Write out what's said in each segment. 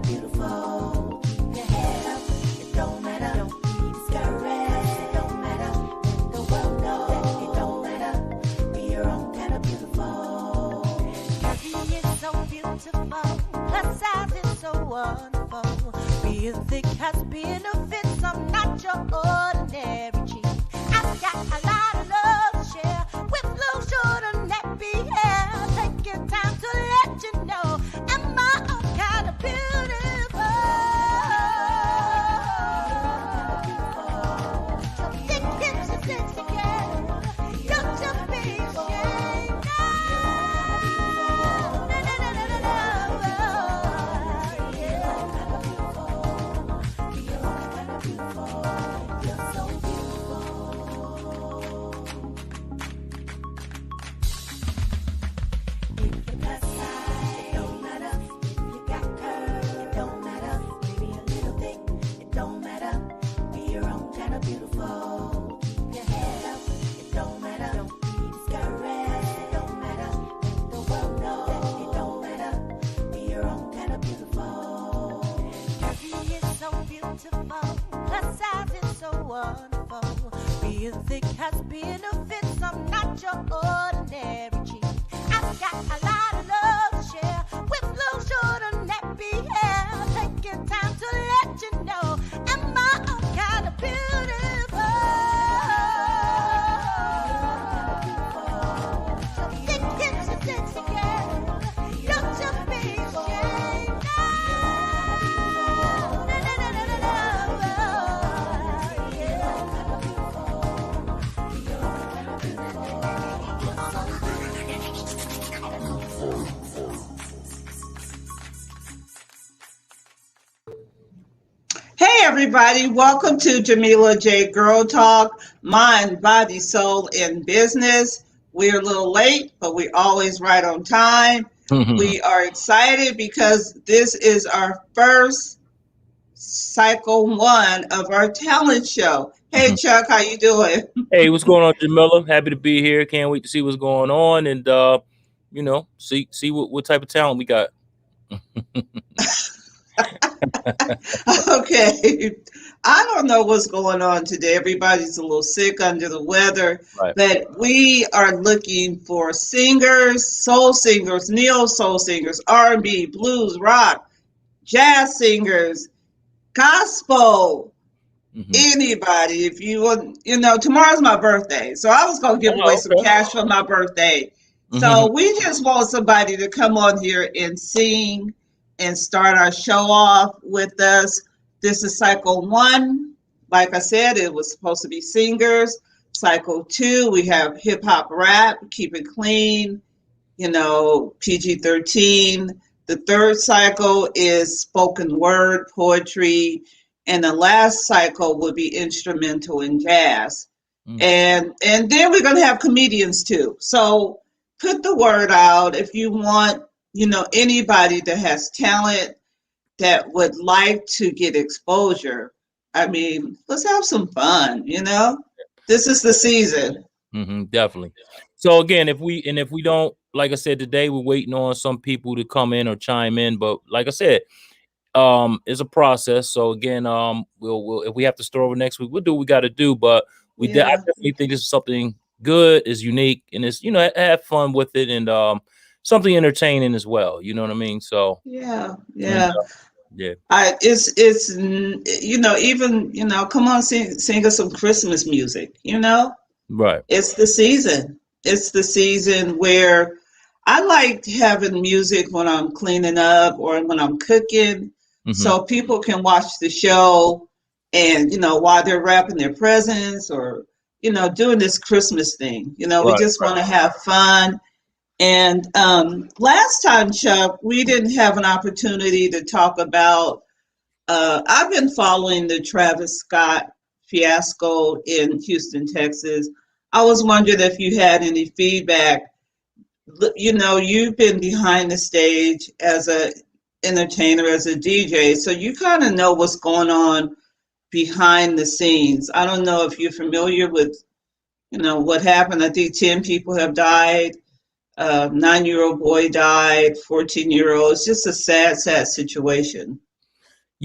beautiful. Keep your head up. It don't matter. Don't be discouraged. It don't matter. Let the world know that it don't matter. Be your own kind of beautiful. Beauty is so beautiful. Plus size is so wonderful. Being thick has benefits. I'm not your ordinary cheap. I've got a lot of love to share with long, short, and nappy hair. Take your time to let you know am I all kind of beautiful. So thick hips and sexy girl, don't you be ashamed. No, no, no, no, no, no. You're so beautiful. If you got size, it don't matter. If you got curves, it don't matter. Maybe a little thick, it don't matter. Be your own kind of beautiful. Keep your head up, it don't matter. Don't be discouraged, it don't matter. Let the world know that it don't matter. Be your own kind of beautiful. Beauty is so beautiful. Plus size is so wonderful. Being thick has benefits. I'm not your ordinary cheap. I've got a lot of love to share with long, short, and nappy hair. Take your time to let you know am I all kind of beautiful. So thick hips and sexy girl, don't you be ashamed. No, no, no, no, no, Hey everybody, welcome to Jamila J Girl Talk, Mind, Body, Soul, and Business. We're a little late, but we're always right on time. We are excited because this is our first cycle 1 of our talent show. Hey Chuck, how you doing? Hey, what's going on, Jamila? Happy to be here. Can't wait to see what's going on and see what type of talent we got. Okay, I don't know what's going on today. Everybody's a little sick, under the weather, Right. but we are looking for singers, soul singers, neo soul singers, R&B, blues, rock, jazz singers, gospel, anybody. If you want, tomorrow's my birthday, so I was going to give away some Okay. cash for my birthday. So we just want somebody to come on here and sing and start our show off with us. This is cycle 1. Like I said, it was supposed to be singers. Cycle 2, we have hip hop rap, keep it clean, PG-13. The third cycle is spoken word, poetry, and the last cycle would be instrumental and jazz. And then we're going to have comedians too. So put the word out if you want, anybody that has talent that would like to get exposure. I mean, let's have some fun, This is the season. Definitely. So again, if we don't, like I said, today we're waiting on some people to come in or chime in. But like I said, it's a process. So again, we'll if we have to start over next week, we'll do what we got to do. But I definitely think this is something good, is unique, and it's have fun with it, and something entertaining as well. You know what I mean? So Yeah. It's even come on, sing us some Christmas music. Right. It's the season. It's the season where I like having music when I'm cleaning up or when I'm cooking, so people can watch the show and while they're wrapping their presents or doing this Christmas thing. We just want to have fun. And last time, Chuck, we didn't have an opportunity to talk about, I've been following the Travis Scott fiasco in Houston, Texas. I was wondering if you had any feedback. You've been behind the stage as a entertainer, as a DJ, so you kind of know what's going on behind the scenes. I don't know if you're familiar with, what happened. I think 10 people have died. 9-year-old boy died, 14-year-old. It's just a sad, sad situation.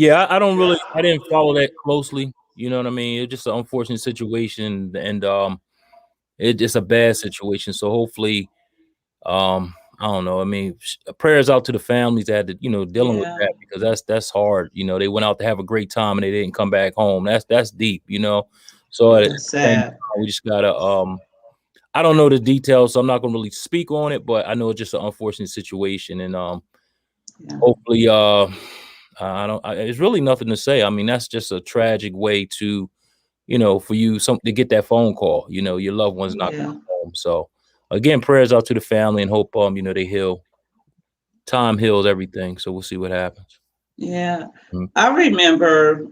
Yeah, I don't really, I didn't follow that closely. You know what I mean? It's just an unfortunate situation, and it's a bad situation. So hopefully, I don't know. I mean, prayers out to the families that had to, dealing with Yeah, that, because that's hard. They went out to have a great time and they didn't come back home. That's deep. So at yeah, the same sad. time, we just gotta I don't know the details, so I'm not gonna really speak on it, but I know it's just an unfortunate situation, and Yeah, hopefully, I don't. It's really nothing to say. I mean, that's just a tragic way to, for you to get that phone call. Your loved one's not yeah, coming home. So again, prayers out to the family and hope they heal. Time heals everything. So we'll see what happens. yeah. Mhm. I remember,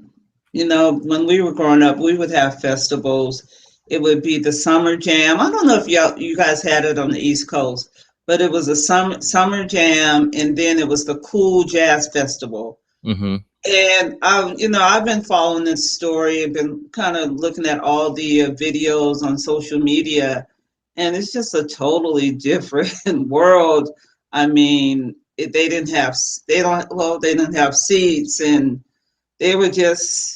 when we were growing up, we would have festivals. It would be the summer jam. I don't know if you guys had it on the East Coast, but it was a summer jam, and then it was the Cool Jazz Festival. Mhm. And I've been following this story. I've been kind of looking at all the videos on social media, and it's just a totally different world. I mean, they didn't have seats, and they were just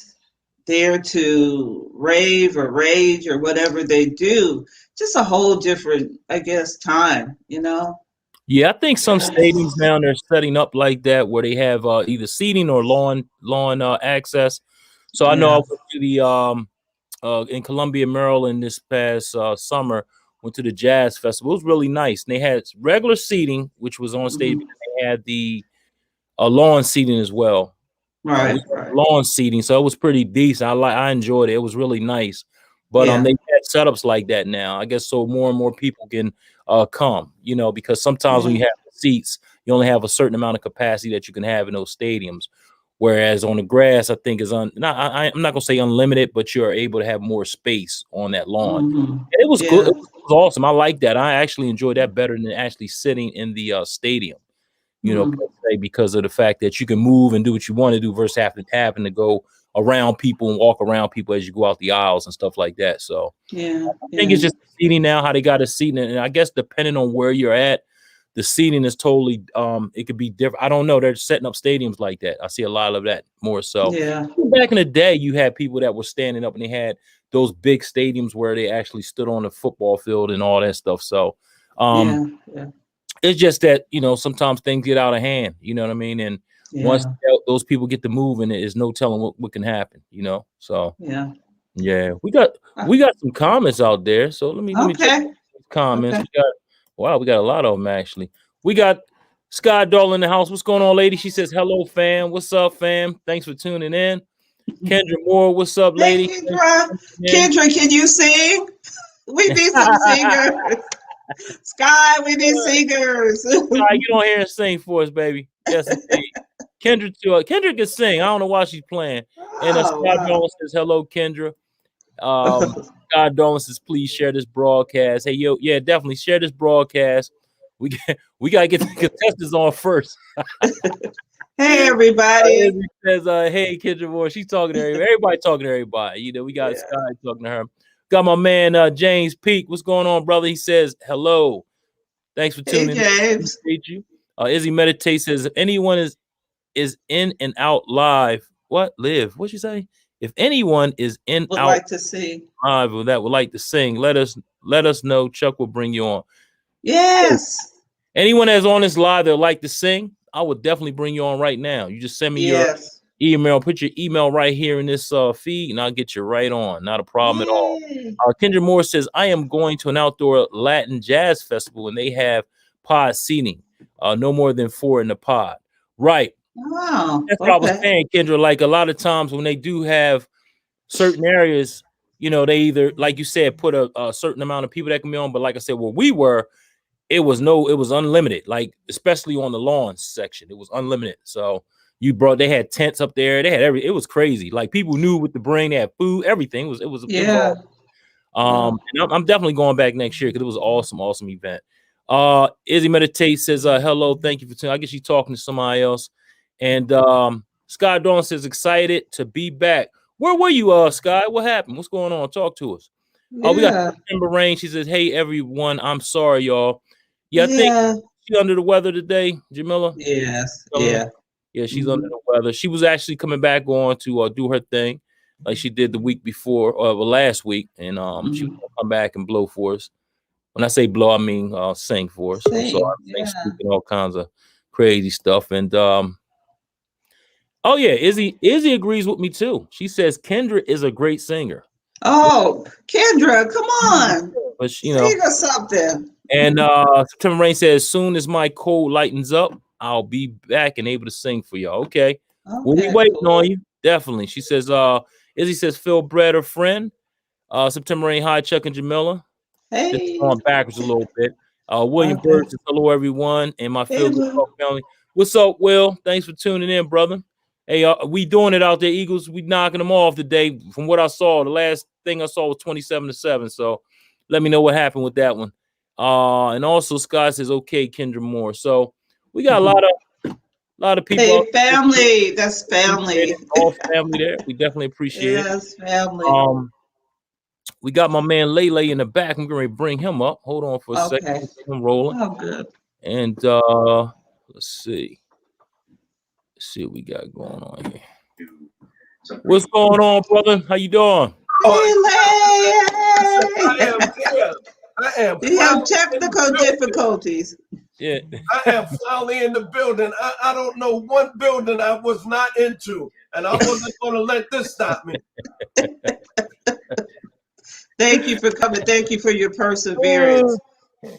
there to rave or rage or whatever they do. Just a whole different, I guess, time. Yeah, I think some stadiums now they're setting up like that where they have either seating or lawn access. So I know I Yeah. went to the in Columbia, Maryland this past summer. Went to the jazz festival. It was really nice. And they had regular seating, which was on stage, but Hmm. then they had the lawn seating as well. We Right. had Right. lawn seating, so it was pretty decent. I enjoyed it. It was really nice. But Yeah. they had setups like that now. I guess so more and more people can come. Because sometimes when Yeah. you have seats, you only have a certain amount of capacity that you can have in those stadiums. Whereas on the grass, I think is I'm not gonna say unlimited, but you're able to have more space on that lawn. Hmm. And it was good. Yeah. It was awesome. I like that. I actually enjoyed that better than actually sitting in the stadium. Per Mm. se, because of the fact that you can move and do what you want to do versus having to go around people and walk around people as you go out the aisles and stuff like that. So Yeah. I think Yeah. it's just seating now, how they got a seating, and I guess depending on where you're at, the seating is totally it could be different. I don't know. They're setting up stadiums like that. I see a lot of that more so. Yeah. Back in the day, you had people that were standing up and they had those big stadiums where they actually stood on the football field and all that stuff. So um Yeah. Yeah. it's just that sometimes things get out of hand. You know what I mean? And once Yeah. those people get to moving, there's no telling what can happen. So Yeah. yeah, we got some comments out there. So let me take Okay. these comments. Okay. We got a lot of them actually. We got Sky Doll in the house. What's going on, lady? She says hello, fam. What's up, fam? Thanks for tuning in. Kendra Moore, what's up, Hey, lady? Thanks Kendra. for tuning Kendra, can you sing? We in. need some singers. Sky, we need singers. All right, get on here and sing for us, baby. Yes, indeed. Kendra too. Kendra can sing. I don't know why she's playing. And Oh, Scott wow. Dolan says, "Hello, Kendra." Scott Dolan says, "Please share this broadcast." Hey, yo, yeah, definitely share this broadcast. We gotta get the contestants on first. Hey, everybody. Izzy says, "Hey, Kendra Moore." She's talking to everybody. Everybody talking to everybody. We got Yeah. Sky talking to her. Got my man James Peak. What's going on, brother? He says, "Hello." Thanks for Hey, tuning in. James. Appreciate you. Izzy Meditate says, if anyone is in and out live, what live? What'd you say? If anyone is in Would out like to see. live or that would like to sing, let us know. Chuck will bring you on. Yes. Anyone that's on this live that would like to sing, I would definitely bring you on right now. You just send me your Yes. email, put your email right here in this feed, and I'll get you right on. Not a problem at all. Yay. Kendra Moore says, I am going to an outdoor Latin jazz festival and they have pod seating, no more than 4 in the pod. Right. Oh, That's what I was okay. saying, Kendra. Like a lot of times when they do have certain areas, they either, like you said, put a certain amount of people that can be on. But like I said, where we were, it was unlimited. Like especially on the lawn section, it was unlimited. So they had tents up there. They had it was crazy. Like people knew what to bring. They had food, everything. It was Yeah. all. Wow. And I'm definitely going back next year because it was awesome event. Izzy Meditate says, hello, thank you for tuning. I guess she's talking to somebody else. And Scott Dawn says, excited to be back. Where were you, Sky? What happened? What's going on? Talk to us. We got Yeah. September Rain. She says, hey everyone, I'm sorry, y'all. Yeah, I think Yeah. she under the weather today, Jamila. Yes. Telling me. Yeah. Yeah, she's under the weather. She was actually coming back on to do her thing, like she did the week before, or last week, and she was gonna come back and blow for us. When I say blow, I mean sing for us. So I think speaking all kinds of crazy stuff. And oh yeah, Izzy agrees with me too. She says Kendra is a great singer. Oh, Kendra, come on. But Sing us something. And September Rain says, as soon as my cold lightens up, I'll be back and able to sing for y'all. Okay. We'll be waiting on you. Definitely. She says, Izzy says, Phil Brad, her friend. September Rain, hi, Chuck and Jamila. Hey. Just going backwards a little bit. William Bird says, hello, everyone. And my Phil family. What's up, Will? Thanks for tuning in, brother. Hey, we doing it out there, Eagles. We knocking them off today. From what I saw, the last thing I saw was 27-7. So let me know what happened with that one. And also Scott says, okay, Kendra Moore. So we got a lot of people. Hey, family. That's family. All family there. We definitely appreciate it. Yes, family. We got my man Lele in the back. I'm going to bring him up. Hold on for a second. I'm rolling. Oh, good. And let's see. Let's see what we got going on here. What's going on, brother? How you doing? I am. We have technical difficulties. Yeah. I am finally in the building. I don't know one building I was not into, and I wasn't going to let this stop me. Thank you for coming. Thank you for your perseverance.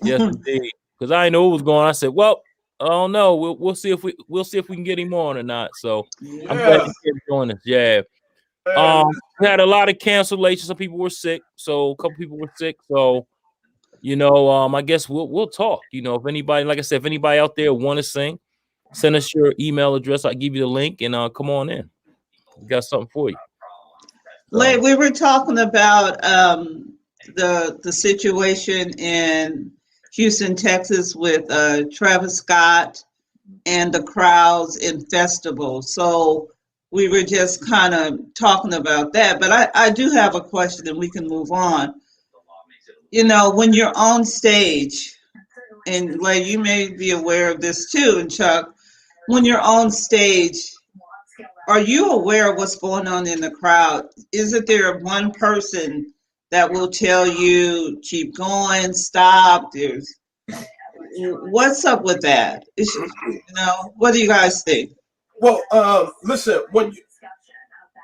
Yes, indeed. Because I didn't know what was going on. I said, well, I don't know. We'll see if we can get him on or not. So I'm glad you join us. Yeah. We had a lot of cancellations. Some people were sick. So a couple people were sick. So I guess we'll talk. If anybody, like I said, if anybody out there want to sing, send us your email address. I'll give you the link and come on in. We got something for you. Lay, we were talking about the situation in Houston, Texas with Travis Scott and the crowds in festivals. So we were just kind of talking about that. But I do have a question and we can move on. When you're on stage, and Lay, you may be aware of this too, and Chuck, when you're on stage, are you aware of what's going on in the crowd? Isn't there one person that will tell you, keep going, stop? What's up with that? What do you guys think? Well, listen, when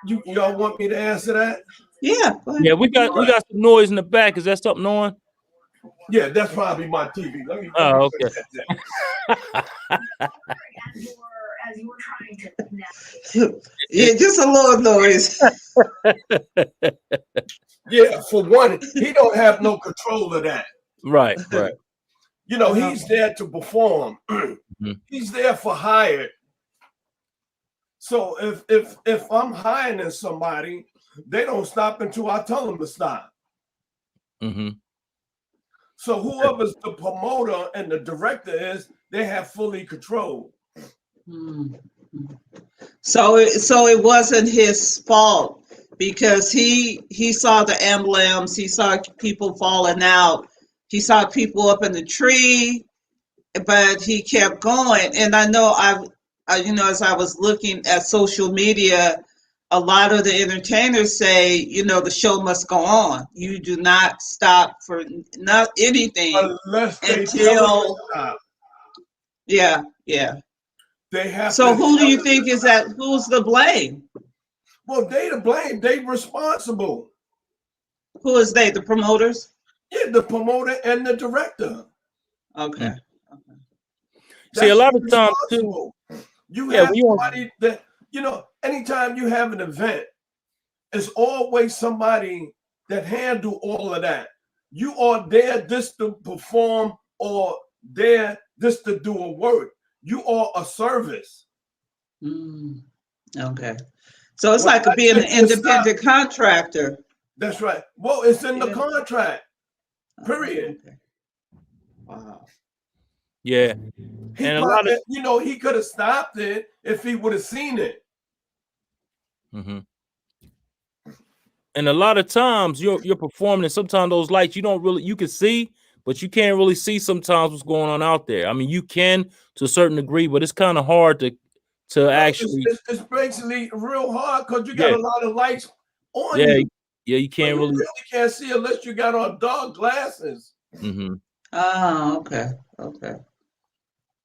y'all want me to answer that? Yeah. Yeah, we got some noise in the back. Is that something on? Yeah, that's probably my TV. Let me okay. Yeah, just a little noise. Yeah, for one, he don't have no control of that. Right. He's there to perform. He's there for hire. So if I'm hiring somebody, they don't stop until I tell them to stop. Mm-hmm. So whoever's the promoter and the director is, they have fully control. So it wasn't his fault because he saw the emblems, he saw people falling out, he saw people up in the tree, but he kept going. And I know as I was looking at social media, a lot of the entertainers say, the show must go on. You do not stop for not anything unless they until stop. Yeah. They have. So who do you think is that? Who's the blame? Well, they the blame. They responsible. Who is they? The promoters? Yeah, the promoter and the director. Okay. See, a lot of times too, you have somebody that anytime you have an event, it's always somebody that handle all of that. You are there just to perform or there just to do a work. You are a service. Okay. So it's like being an independent contractor. That's right. Well, it's in the contract. Period. Okay. Wow. Yeah. And a lot of he could have stopped it if he would have seen it. Mm-hmm. And a lot of times you're performing, and sometimes those lights you can see, but you can't really see sometimes what's going on out there. I mean, you can to a certain degree, but it's kind of hard to No, actually, it's basically real hard because you got yeah, a lot of lights on yeah, you. yeah. You So can't you really. really can't see unless you got on dark glasses. Mm-hmm. Oh, okay. Okay.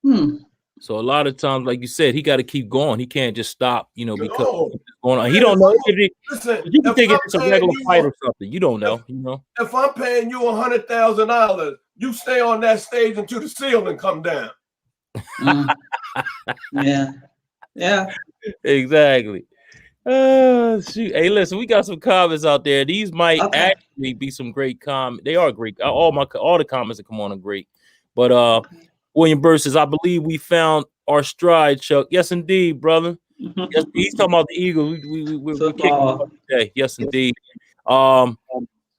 Hmm. So a lot of times, like you said, he got to keep going. He can't just stop, because No, it's going on. He man. don't know if it, Listen, you can if think I'm it's a paying regular fight you, or something. You don't know. if I'm paying you $100,000, you stay on that stage until the ceiling come down. Mm. Yeah. Yeah. Exactly. Shoot. Hey, listen, we got some comments out there. These might Okay. actually be some great comments. They are great. All the comments that come on are great. But Okay. William Burr says, I believe we found our stride, Chuck. Yes, indeed, brother. Yes, he's talking about the Eagles. We're kicking Football. butt today. Yes, indeed. Um,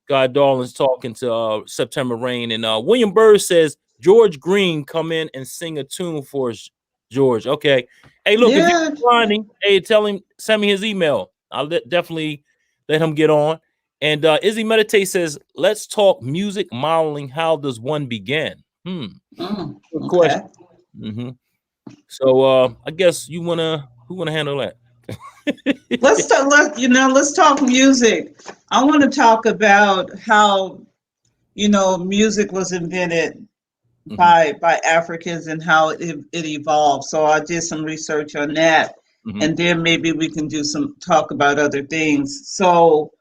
Guy Darlin's talking to September Rain, and William Burr says George Green come in and sing a tune for us, George. Okay. Hey, look, if Yeah. you're finding, hey, tell him, send me his email. I'll definitely let him get on. And Izzy Meditate says, let's talk music modeling. How does one begin? Good question. Okay. Mm-hmm. So I guess who wanna handle that? Let's talk music. I want to talk about how, music was invented Mm-hmm. by Africans and how it evolved. So I did some research on that, Mm-hmm. and then maybe we can do some talk about other things. So,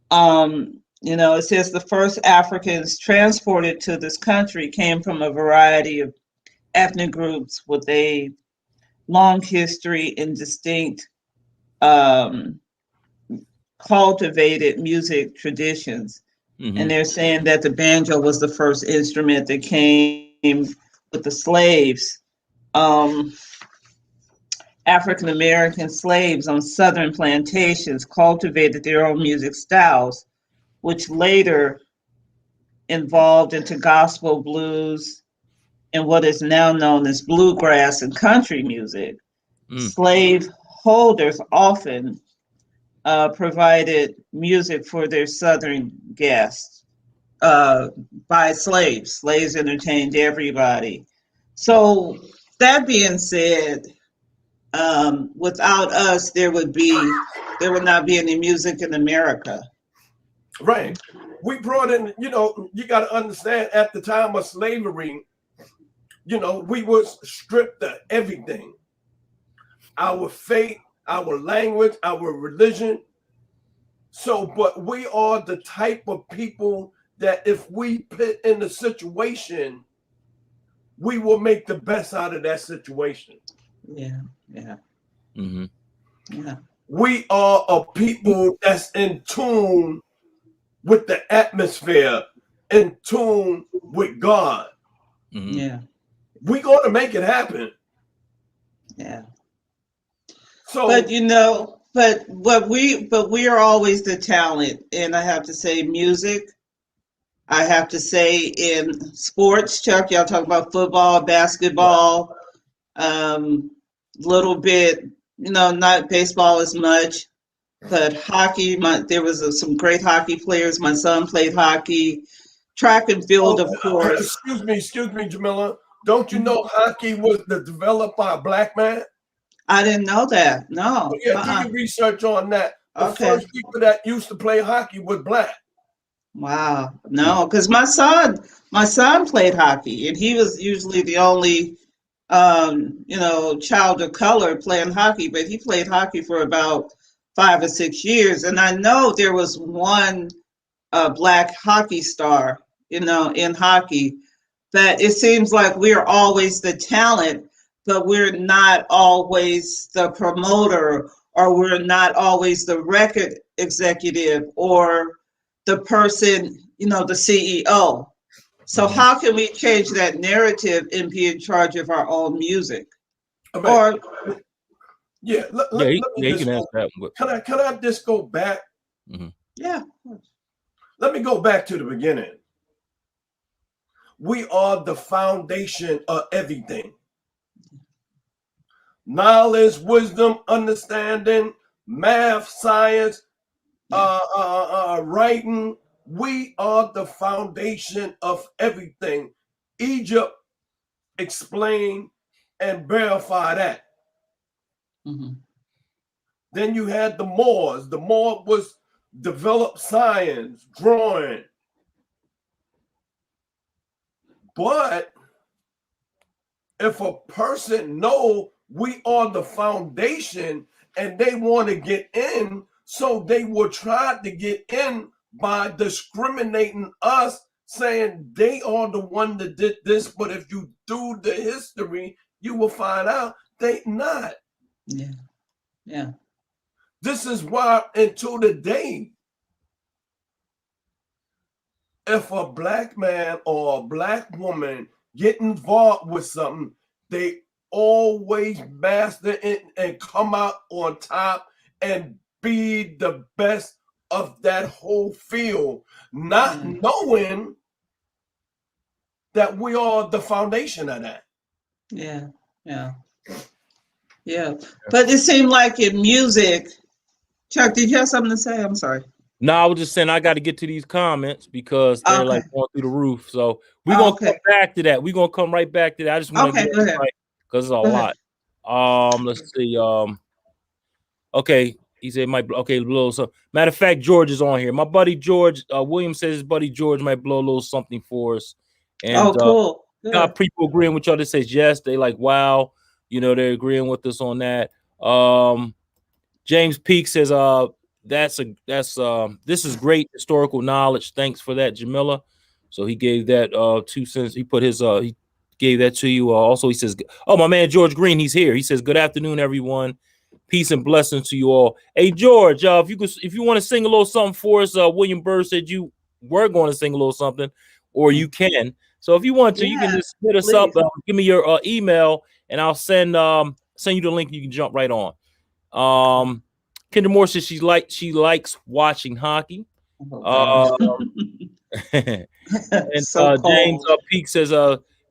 it says the first Africans transported to this country came from a variety of ethnic groups with a long history and distinct um, cultivated music traditions. Mm-hmm. And they're saying that the banjo was the first instrument that came with the slaves. Um, African American slaves on southern plantations cultivated their own music styles, which later evolved into gospel blues and what is now known as bluegrass and country music. Mm. Slave holders often provided music for their southern guests uh, by slaves. Slaves entertained everybody. So that being said, without us, there would not be any music in America. Right. We brought in, you got to understand at the time of slavery, we was stripped of everything. Our faith, our language, our religion. So, but we are the type of people that if we put in the situation, we will make the best out of that situation. Yeah, yeah, Mm-hmm. yeah. We are a people that's in tune with the atmosphere, in tune with God. Mm-hmm. Yeah, We're going to make it happen. yeah. So, But we are always the talent, and I have to say, music. I have to say, in sports, Chuck, y'all talk about football, basketball, little bit, not baseball as much, but hockey. There was some great hockey players. My son played hockey, track and field, of course. excuse me, Jamila. Don't you know hockey was developed by a black man? I didn't know that. No. Yeah, do your research on that. The Okay. first people that used to play hockey was black. Wow. No, because my son played hockey, and he was usually the only child of color playing hockey, but he played hockey for about 5 or 6 years. And I know there was one black hockey star, in hockey. But it seems like we're always the talent, but we're not always the promoter, or we're not always the record executive, or the person, the CEO. So Mm-hmm. how can we change that narrative and be in charge of our own music? I mean, Or yeah, let me He just can go. ask that one. Can I just go back? Mm-hmm. yeah, Let me go back to the beginning. We are the foundation of everything. Knowledge, wisdom, understanding, math, science, writing. We are the foundation of everything. Egypt explained and verify that. Mm-hmm. Then you had the Moors. The Moor was developed science, drawing. But if a person know we are the foundation and they want to get in, so they will try to get in by discriminating us, saying they are the one that did this. But if you do the history, you will find out they not. Yeah. Yeah. This is why until today, if a black man or a black woman get involved with something, they always master it and come out on top and be the best of that whole field, not knowing that we are the foundation of that. Yeah. Yeah. Yeah. But it seemed like in music, Chuck, did you have something to say? I'm sorry. No, I was just saying I got to get to these comments because they're like Okay. going through the roof. So we're gonna come back to that. We're gonna come right back to that. I just want to Okay, get go it ahead. right because it's a Go ahead. lot. Let's see. Okay, he said might okay blow some. Matter of fact, George is on here. My buddy George, William says his buddy George might blow a little something for us. And Cool. got people agreeing with y'all that says yes. They like wow, they're agreeing with us on that. James Peak says this is great historical knowledge. Thanks for that, Jamila. So he gave that 2 cents. He put his he gave that to you. Also, he says, oh, my man George Green, he's here. He says, good afternoon, everyone. Peace and blessings to you all. Hey, George, if you want to sing a little something for us, William Burr said you were going to sing a little something, or you can. So if you want to, you can just hit us up. Give me your email, and I'll send you the link. You can jump right on. Kendra Moore says she likes watching hockey. And James Peak says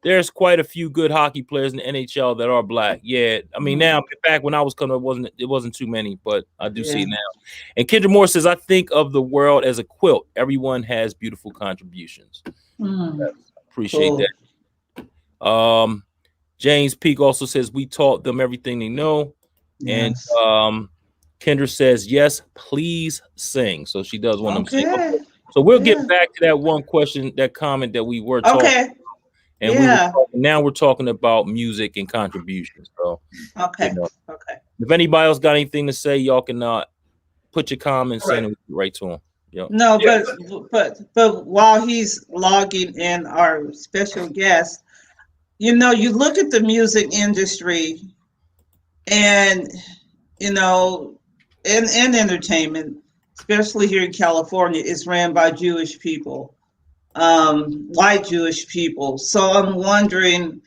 there's quite a few good hockey players in the NHL that are black. Yeah, I mean now back when I was coming, it wasn't too many, but I do see it now. And Kendra Moore says I think of the world as a quilt. Everyone has beautiful contributions. Yes, appreciate that. James Peak also says we taught them everything they know. Yes. And Kendra says, yes, please sing. So she does want them to sing. Okay. So we'll get back to that one question, that comment that we were talking about. And now we're talking about music and contributions. So if anybody else got anything to say, y'all can put your comments in and we'll get right to them. Yep. No, but while he's logging in our special guest, you look at the music industry and in entertainment, especially here in California, is ran by Jewish people, white Jewish people. So I'm wondering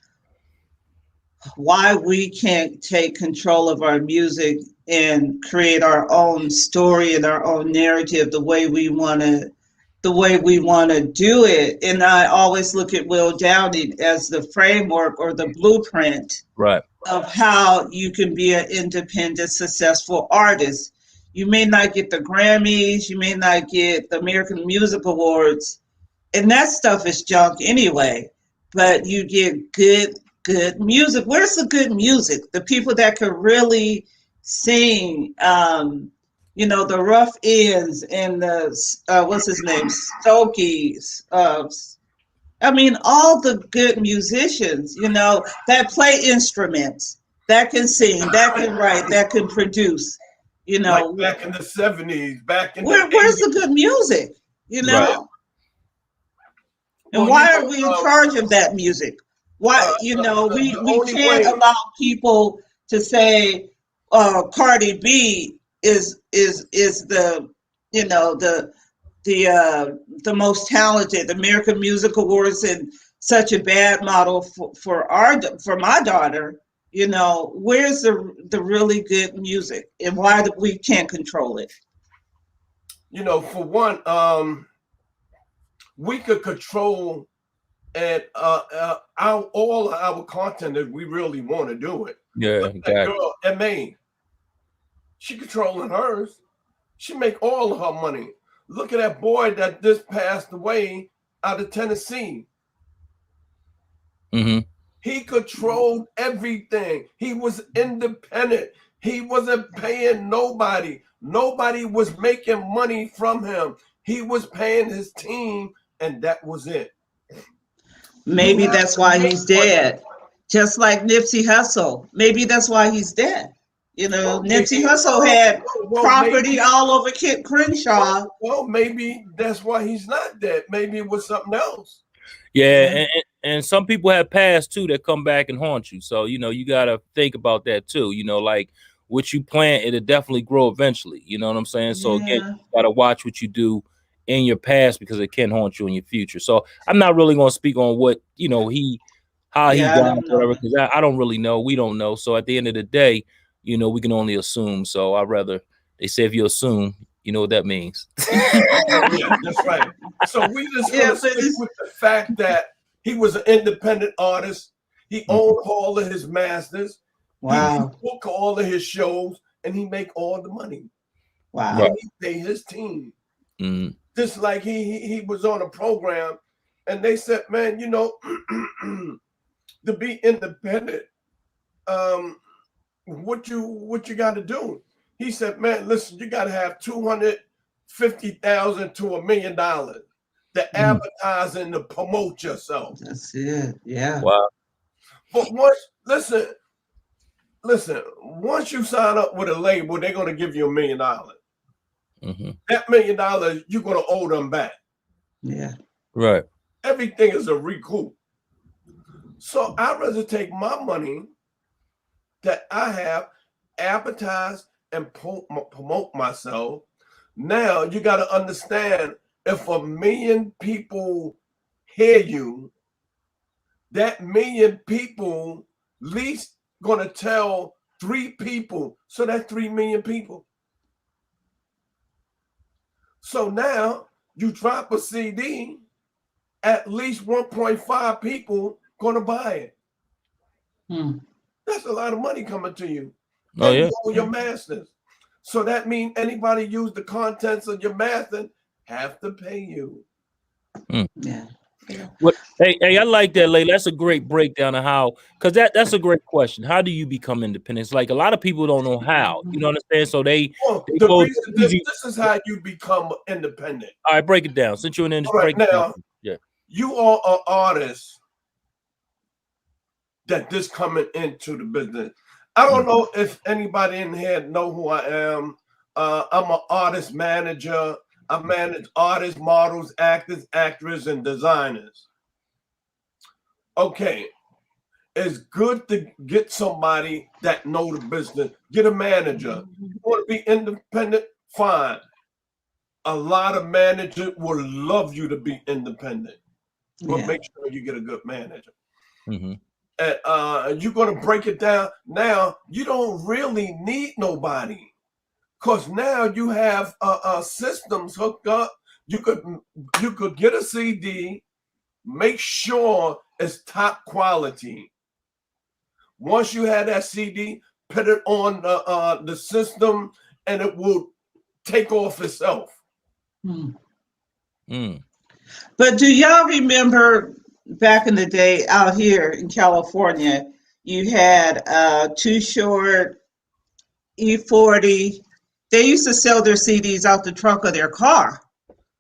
why we can't take control of our music and create our own story and our own narrative the way we want to do it. And I always look at Will Downing as the framework or the blueprint of how you can be an independent, successful artist. You may not get the Grammys, you may not get the American Music Awards, and that stuff is junk anyway, but you get good music. Where's the good music? The people that could really sing, the Rough Ends and the, what's his name, Stokies, I mean, all the good musicians, that play instruments, that can sing, that can write, that can produce, Like back in the 70s, where's the good music, Right. And why are we in charge of that music? Why, we can't allow people to say, Cardi B is the, the most talented, American Music Awards, and such a bad model for my daughter. Where's the really good music, and why we can't control it? For one, we could control and all our content if we really want to do it. Yeah, exactly. That girl, M.A., she controlling hers. She make all of her money. Look at that boy that just passed away out of Tennessee. Mm-hmm. He controlled everything. He was independent. He wasn't paying nobody. Nobody was making money from him. He was paying his team, and that was it. Maybe that's why he's dead. Just like Nipsey Hussle. Maybe that's why he's dead. Nipsey Hussle had property maybe, all over Kit Crenshaw. Well, maybe that's why he's not dead. Maybe it was something else. Yeah, and some people have passed too that come back and haunt you. So you gotta think about that too. Like what you plant, it'll definitely grow eventually. You know what I'm saying? So again, you gotta watch what you do in your past because it can haunt you in your future. So I'm not really gonna speak on what how he died, whatever, because I don't really know. We don't know. So at the end of the day, we can only assume. So they say if you assume, you know what that means. Yeah, that's right. So we just gonna stick with the fact that he was an independent artist. He owned all of his masters. Wow. He booked all of his shows, and he make all the money. Wow. And he pay his team. Just like he was on a program, and they said, man, to be independent, what you got to do? He said, man, listen, you got to have $250,000 to $1 million to advertise and to promote yourself. That's it. Yeah. Wow. But listen, once you sign up with a label, they're going to give you $1 million. That $1 million, you're going to owe them back. Yeah. Right. Everything is a recoup. So I'd rather take my money that I have, advertise and promote myself. Now you got to understand, if 1 million people hear you, that 1 million people at least going to tell 3 people. So that's 3 million people. So now you drop a CD, at least 1.5 people going to buy it. That's a lot of money coming to you. Oh, yeah. You own your masters. So that means anybody use the contents of your master have to pay you. Yeah. Hey, I like that, Layla. That's a great breakdown of how, because that's a great question. How do you become independent? It's like a lot of people don't know how. You know what I'm saying? So they go this is how you become independent. All right, break it down. Since you're an industry, you are an artist that just coming into the business. I don't know if anybody in here know who I am. I'm an artist manager. I manage artists, models, actors, actresses, and designers. Okay. It's good to get somebody that know the business. Get a manager. You want to be independent? Fine. A lot of managers will love you to be independent. But make sure you get a good manager. And you're going to break it down. Now, you don't really need nobody. Because now you have systems hooked up. You could get a CD, make sure it's top quality. Once you have that CD, put it on the system, and it will take off itself. But do y'all remember back in the day out here in California, you had Too Short, E40. They used to sell their CDs out the trunk of their car,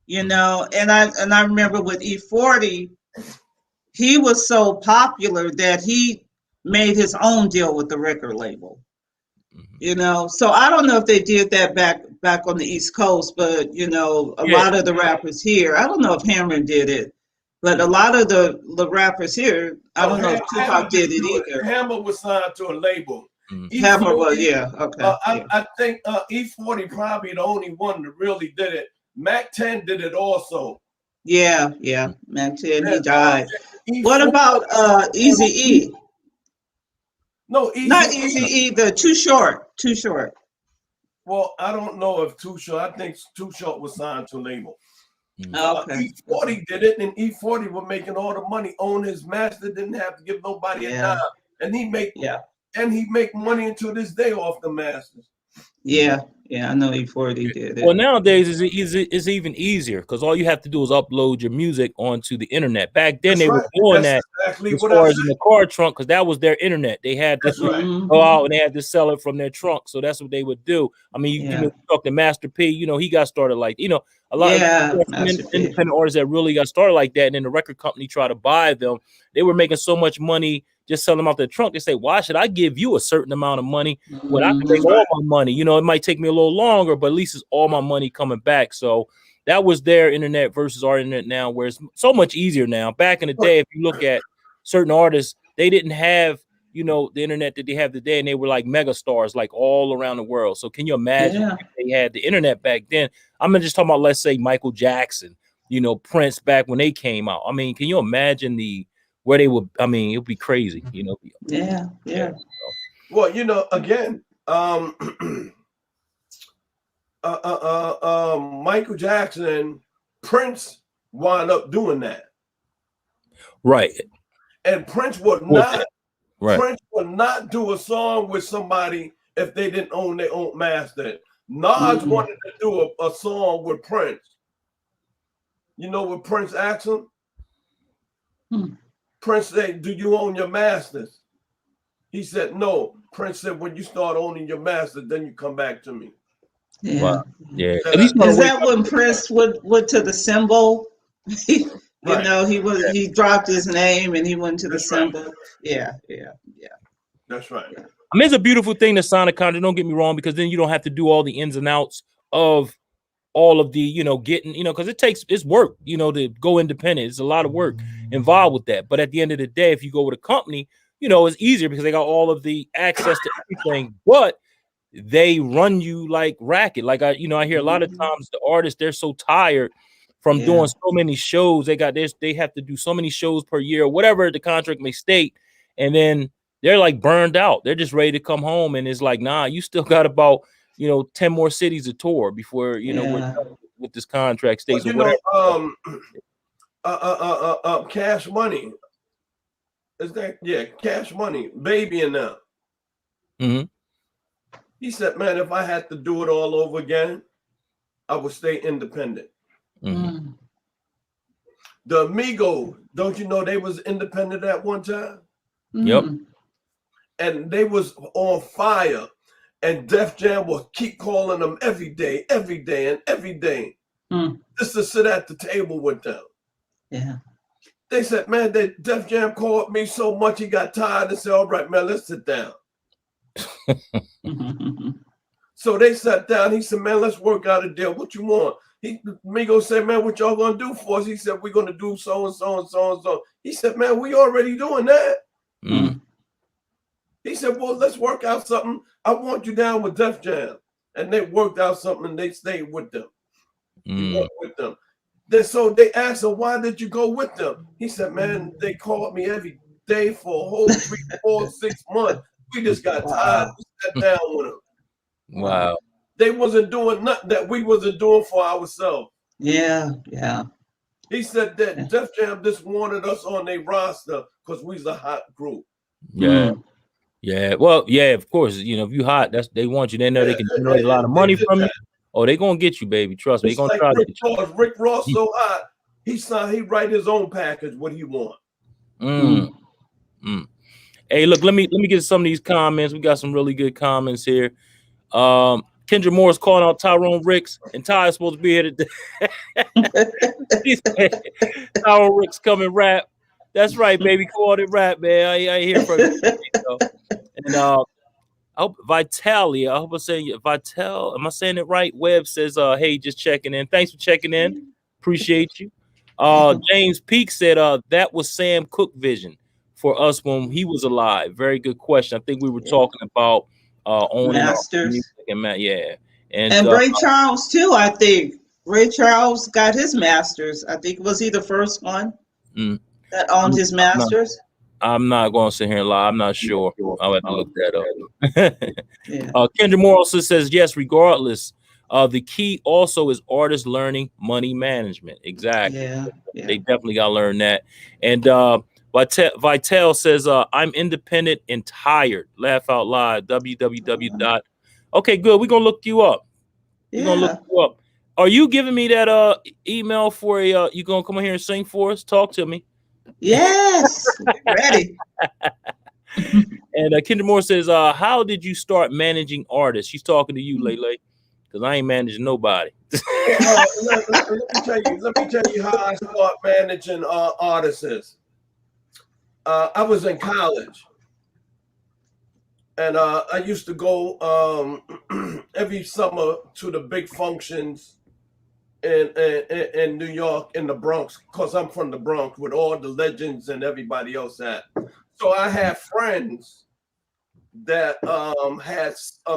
and I remember with E40, he was so popular that he made his own deal with the record label. So I don't know if they did that back on the East Coast, but a lot of the rappers here, I don't know if Hammer did it, but a lot of the rappers here, I don't know if Tupac did it either. Hammer was signed to a label. Hammer was, okay. I think E40 probably the only one that really did it. Mac 10 did it also. Yeah, Mac 10, he died. What about Eazy-E? No, not Eazy-E, the Too Short. Well, I don't know if Too Short. I think Too Short was signed to a label. Okay. E40 did it, and E40 was making all the money. Owned his master, didn't have to give nobody a dime, and he make money until this day off the masters. Yeah, yeah, I know E40 did Well, it. nowadays it's even easier because all you have to do is upload your music onto the internet. Back then That's they were right. doing That's that exactly as what I far said. as in the car trunk because that was their internet. They had to That's right. go Mhm. out and they had to sell it from their trunk. So that's what they would do. I mean, you Yeah, know, talk to Master P. You know, he got started like a lot of yeah, Master P. independent artists that really got started like that, and then the record company tried to buy them. They were making so much money just selling them out their trunk. They say, "Why should I give you a certain amount of money when I can make That's Mhm. all right. my money? You know, it might take me a little longer, but at least it's all my money coming back." So that was their internet versus our internet now, where it's so much easier now. Back in the day, if you look at certain artists, they didn't have the internet that they have today, and they were like mega stars like all around the world. So can you imagine Yeah, if they had the internet back then? I'm just talking about, let's say, Michael Jackson, Prince back when they came out. I mean, can you imagine where they would? I mean, it'd be crazy, yeah, Yeah. yeah. Well, again, Michael Jackson and Prince wound up doing that, Right. and Right. Prince would not do a song with somebody if they didn't own their own master. Nas Mhm. wanted to do a song with Prince. You know what Prince asked him? Hmm. Prince said, "Do you own your masters?" He said, "No." Prince said, "When you start owning your masters, then you come back to me." Yeah. Wow. Yeah. And At least want Is to wake that up. when Prince went to the symbol? right, He dropped his name and he went to the that's right, symbol. Yeah, yeah, yeah, that's right. yeah. I mean, it's a beautiful thing to sign a contract. Don't get me wrong, because then you don't have to do all the ins and outs of all of the, getting, because it's work, to go independent. It's a lot of work involved with that. But at the end of the day, if you go with a company, it's easier because they got all of the access to everything. But they run you like racket. Like I hear a lot of Mhm. times the artists, they're so tired from Yeah, doing so many shows. They got this, they have to do so many shows per year, whatever the contract may state, and then they're like burned out. They're just ready to come home, and it's like, nah, you still got about 10 more cities to tour before we're yeah. done with this contract Well, states or whatever. Cash Money is that? Yeah, Cash Money, Baby, and now Mm-hmm. he said, "Man, if I had to do it all over again, I would stay independent." Mm-hmm. Mm. The Amigos, don't you know they was independent at one time, Yep. Mm. and they was on fire. And Def Jam will keep calling them every day, and every day, Mm. just to sit at the table with them. Yeah. They said, "Man, that Def Jam called me so much he got tired and said, 'All right, man, let's sit down.'" So they sat down. He said, "Man, let's work out a deal. What you want?" Migo said, "Man, what y'all gonna do for us?" He said, "We're gonna do so and so and so and so." He said, "Man, we already doing that." Mm. He said, "Well, let's work out something. I want you down with Def Jam." And they worked out something and they stayed with them. He Mm. worked with them. So they asked him, "Why did you go with them?" He said, "Man, they called me every day for a whole 3, 4, 6 months. We just got tired. Wow. We sat down with them. Wow. They wasn't doing nothing that we wasn't doing for ourselves." Yeah, yeah. He said that Def Jam just wanted us on their roster because we's a hot group. Yeah. Mm. Yeah. Well, yeah, of course. If you hot, they want you. They know Yeah, they can generate a lot of they money did from you. that. Oh, they gonna get you, baby. Trust me, they It's gonna like try to Rick get you. Ross. Rick Ross so hot, he write his own package what he want. Mm. Mm. Hey, look, let me get some of these comments. We got some really good comments here. Kendra Moore's calling out Tyrone Ricks, and Ty is supposed to be here today. He said, Tyrone Ricks coming rap. That's right, baby. Call it rap, man. I hear from you. And I hope Vitalia. I hope I'm saying Vital. Am I saying it right? Webb says, hey, just checking in. Thanks for checking in. Appreciate you. James Peak said, that was Sam Cooke vision for us when he was alive. Very good question. I think we were talking about owning our music Masters. and yeah. And And Ray Charles too, I think. Ray Charles got his masters. I think was he the first one that owned his masters? I'm not going to sit here and lie. I'm not sure. I'll have to look that up. Yeah. Kendra Moore also says, yes, regardless. The key also is artist learning money management. Exactly. Yeah. They definitely got to learn that. And Vital says, I'm independent and tired. Laugh out loud. Okay, good. We're gonna look you up. We're gonna look Yeah. you up. Are you giving me that email for a you gonna come in here and sing for us? Talk to me. Yes. We're ready. And Kendra Moore says, how did you start managing artists? She's talking to you, Lele, because I ain't managing nobody. Let me tell you how I start managing artists. I was in college, and I used to go every summer to the big functions in New York, in the Bronx, because I'm from the Bronx, with all the legends and everybody else at. So I had friends that had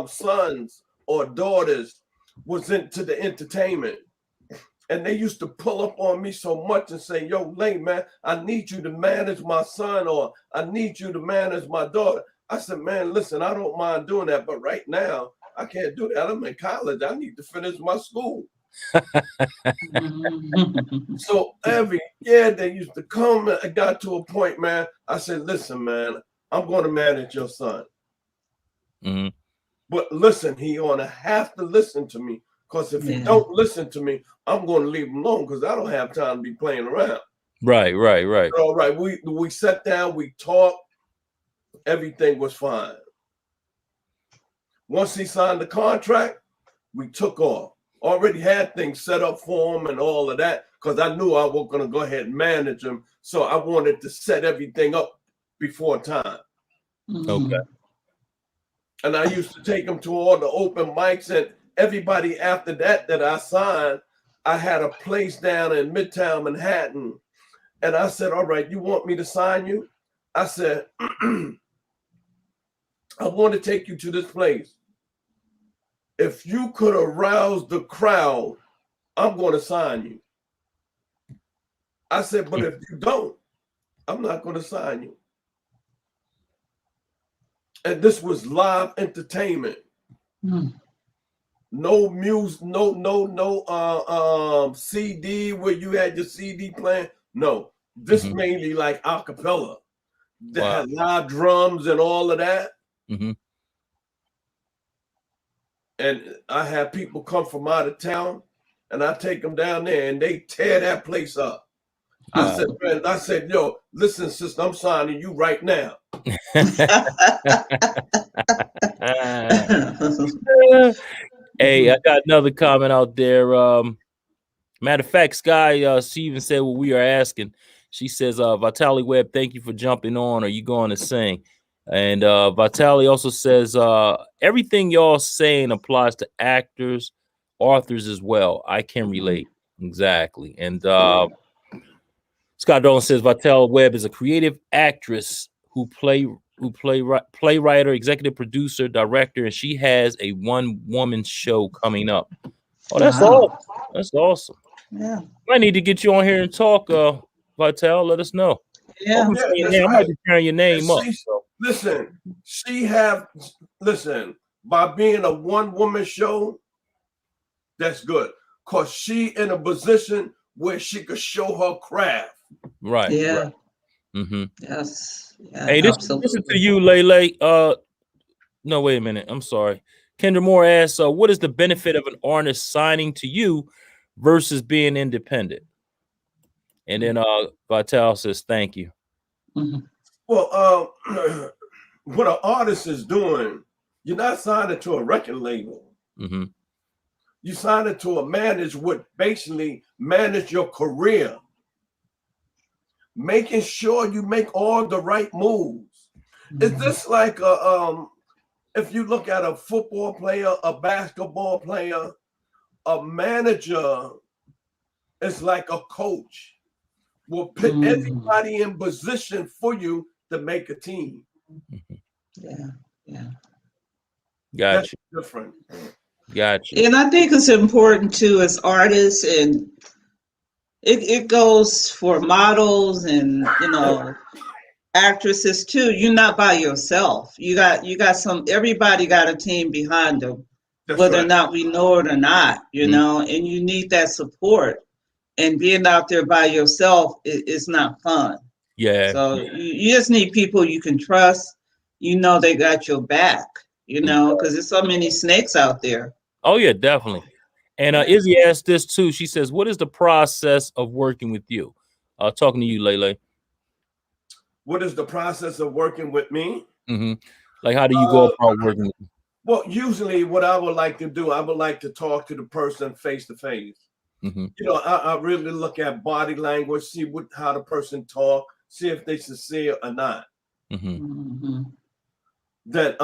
sons or daughters was into the entertainment. And they used to pull up on me so much and say, yo, Lane, man, I need you to manage my son, or I need you to manage my daughter. I said, man, listen, I don't mind doing that, but right now I can't do that. I'm in college. I need to finish my school. So every year they used to come, and I got to a point, man, I said, listen, man, I'm going to manage your son. Mm-hmm. But listen, he gonna have to listen to me, because if he don't listen to me, I'm going to leave him alone, because I don't have time to be playing around. Right. All right, we sat down, we talked, everything was fine. Once he signed the contract, we took off. Already had things set up for him and all of that, because I knew I was going to go ahead and manage him. So I wanted to set everything up before time. Okay. And I used to take him to all the open mics, and everybody after that I signed, I had a place down in Midtown Manhattan. And I said, all right, you want me to sign you? I said, I want to take you to this place. If you could arouse the crowd, I'm going to sign you. I said, but if you don't, I'm not going to sign you. And this was live entertainment. No music, no CD where you had your CD playing. No, this mainly like a cappella. They had live drums and all of that. And I had people come from out of town, and I take them down there, and they tear that place up. I said, man, yo, listen, sister, I'm signing you right now. Hey, I got another comment out there. Matter of fact, Sky, she even said what we are asking. She says, Vitaly Webb, thank you for jumping on. Are you going to sing? And Vitaly also says, everything y'all saying applies to actors, authors as well. I can relate. Exactly. And Scott Dolan says, Vitaly Webb is a creative actress who playwright, executive producer, director, and she has a one-woman show coming up. Oh, that's awesome. That's awesome. Yeah. I need to get you on here and talk, Vital. Let us know. Yeah. I might be carrying your name up. Listen, by being a one-woman show, that's good. Because she in a position where she could show her craft. Right. Yeah. Right. Mm-hmm. Yes. Yeah, hey, this is to you, Lele. No, wait a minute. I'm sorry. Kendra Moore asks, what is the benefit of an artist signing to you versus being independent? And then Vital says, thank you. Well, what an artist is doing, you're not signing to a record label. You sign it to a manager, would basically manage your career, making sure you make all the right moves. Is this like if you look at a football player, a basketball player, a manager is like a coach. Will put everybody in position for you to make a team. Yeah. Gotcha. That's different. Gotcha. And I think it's important too, as artists, and it goes for models and actresses too. You're not by yourself. You got everybody got a team behind them, whether or not we know it or not, and you need that support. And being out there by yourself is not fun. Yeah. So you just need people you can trust. They got your back, because there's so many snakes out there. Oh yeah, definitely. And Izzy asked this too. She says, "What is the process of working with you?" Talking to you, Lele. What is the process of working with me? Mm-hmm. Like, how do you go about working with you? Well, usually what I would like to do, I would like to talk to the person face to face. I really look at body language, see how the person talk, see if they sincere or not. That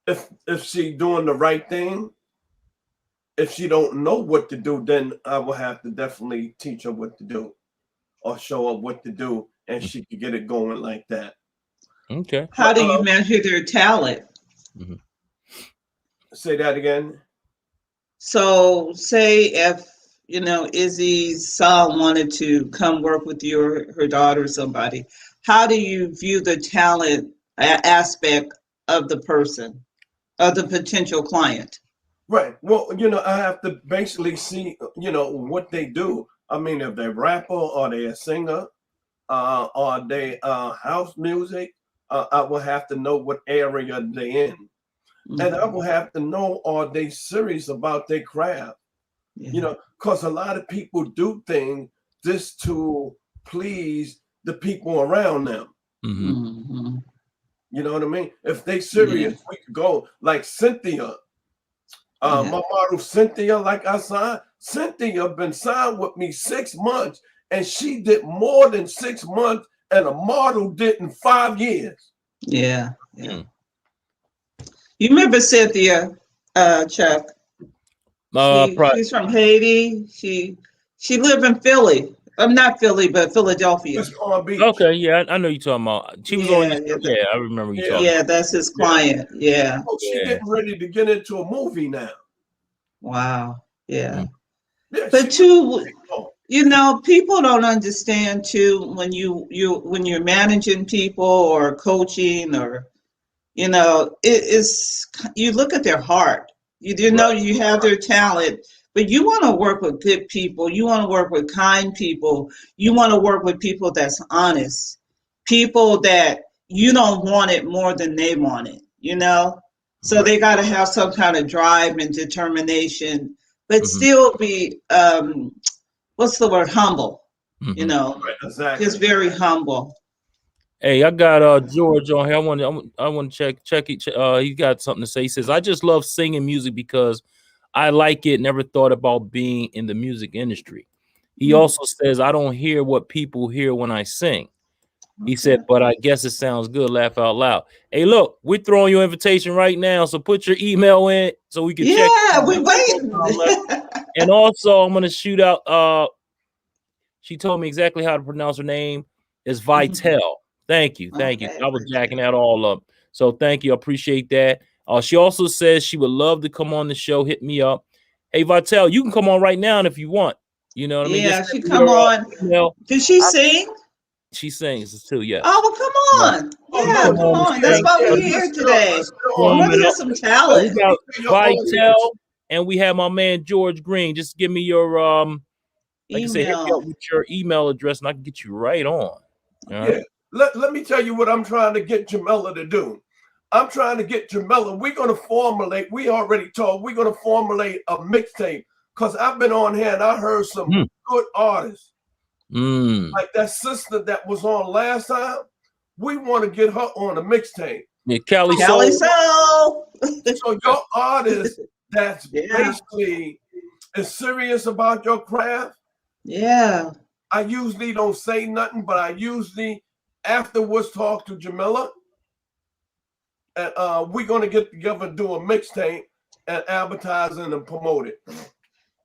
if she doing the right thing, if she don't know what to do, then I will have to definitely teach her what to do or show her what to do, and she can get it going like that. Okay. How do you measure their talent? Say that again. So say if Izzy's son wanted to come work with you or her daughter or somebody, how do you view the talent aspect of the person, of the potential client? Right. Well, I have to basically see, what they do. I mean, if they're rapper or they a singer, or they house music, I will have to know what area they're in. And I will have to know, are they serious about their craft? Because a lot of people do things just to please the people around them. You know what I mean? If they serious, we could go like Cynthia. My model Cynthia, like I signed, Cynthia been signed with me 6 months, and she did more than 6 months, and a model did in 5 years. Yeah. You remember Cynthia, Chuck? She's from Haiti. She lived in Philly. I'm not Philly, but Philadelphia. It's Palm Beach. Okay, yeah, I know you're talking about. She was on. Yeah, I remember you talking. Yeah, that's his client. Yeah. Oh, she getting ready to get into a movie now. Wow. Yeah. Yeah, but people don't understand too when when you're managing people or coaching or it is, you look at their heart. You have their talent, but you want to work with good people. You want to work with kind people. You want to work with people that's honest, people that you don't want it more than they want it, So they got to have some kind of drive and determination, but still be, what's the word? Humble, Exactly. just very humble. Hey, I got George on here. I want to check it. He got something to say. He says, "I just love singing music because I like it. Never thought about being in the music industry." He also says, "I don't hear what people hear when I sing." He said, "But I guess it sounds good. Laugh out loud." Hey, look, we're throwing you an invitation right now, so put your email in so we can check. Yeah, we waiting. And also, I'm gonna shoot out. She told me exactly how to pronounce her name. It's Vitel. Thank you. I was jacking that all up. So thank you. I appreciate that. She also says she would love to come on the show. Hit me up. Hey, Vitel, you can come on right now if you want. You know what I mean? Yeah, she come on. Did she sing? She sings too, yes. Oh, well, come on. Yeah, come on. That's why we're here today. We want to hear some talent. We got Vitel, and we have my man George Green. Just give me your like I say, hit me up with your email address, and I can get you right on. Yeah. Let me tell you what I'm trying to get Jamila to do. I'm trying to get Jamila. We're going to formulate. We already told. We're going to formulate a mixtape because I've been on here and I heard some good artists. Like that sister that was on last time. We want to get her on a mixtape. Yeah, Cali Soul. So your artist that's basically is serious about your craft. Yeah. I usually don't say nothing, but I usually afterwards talk to Jamila. And we're gonna get together and do a mixtape and advertise and promote it.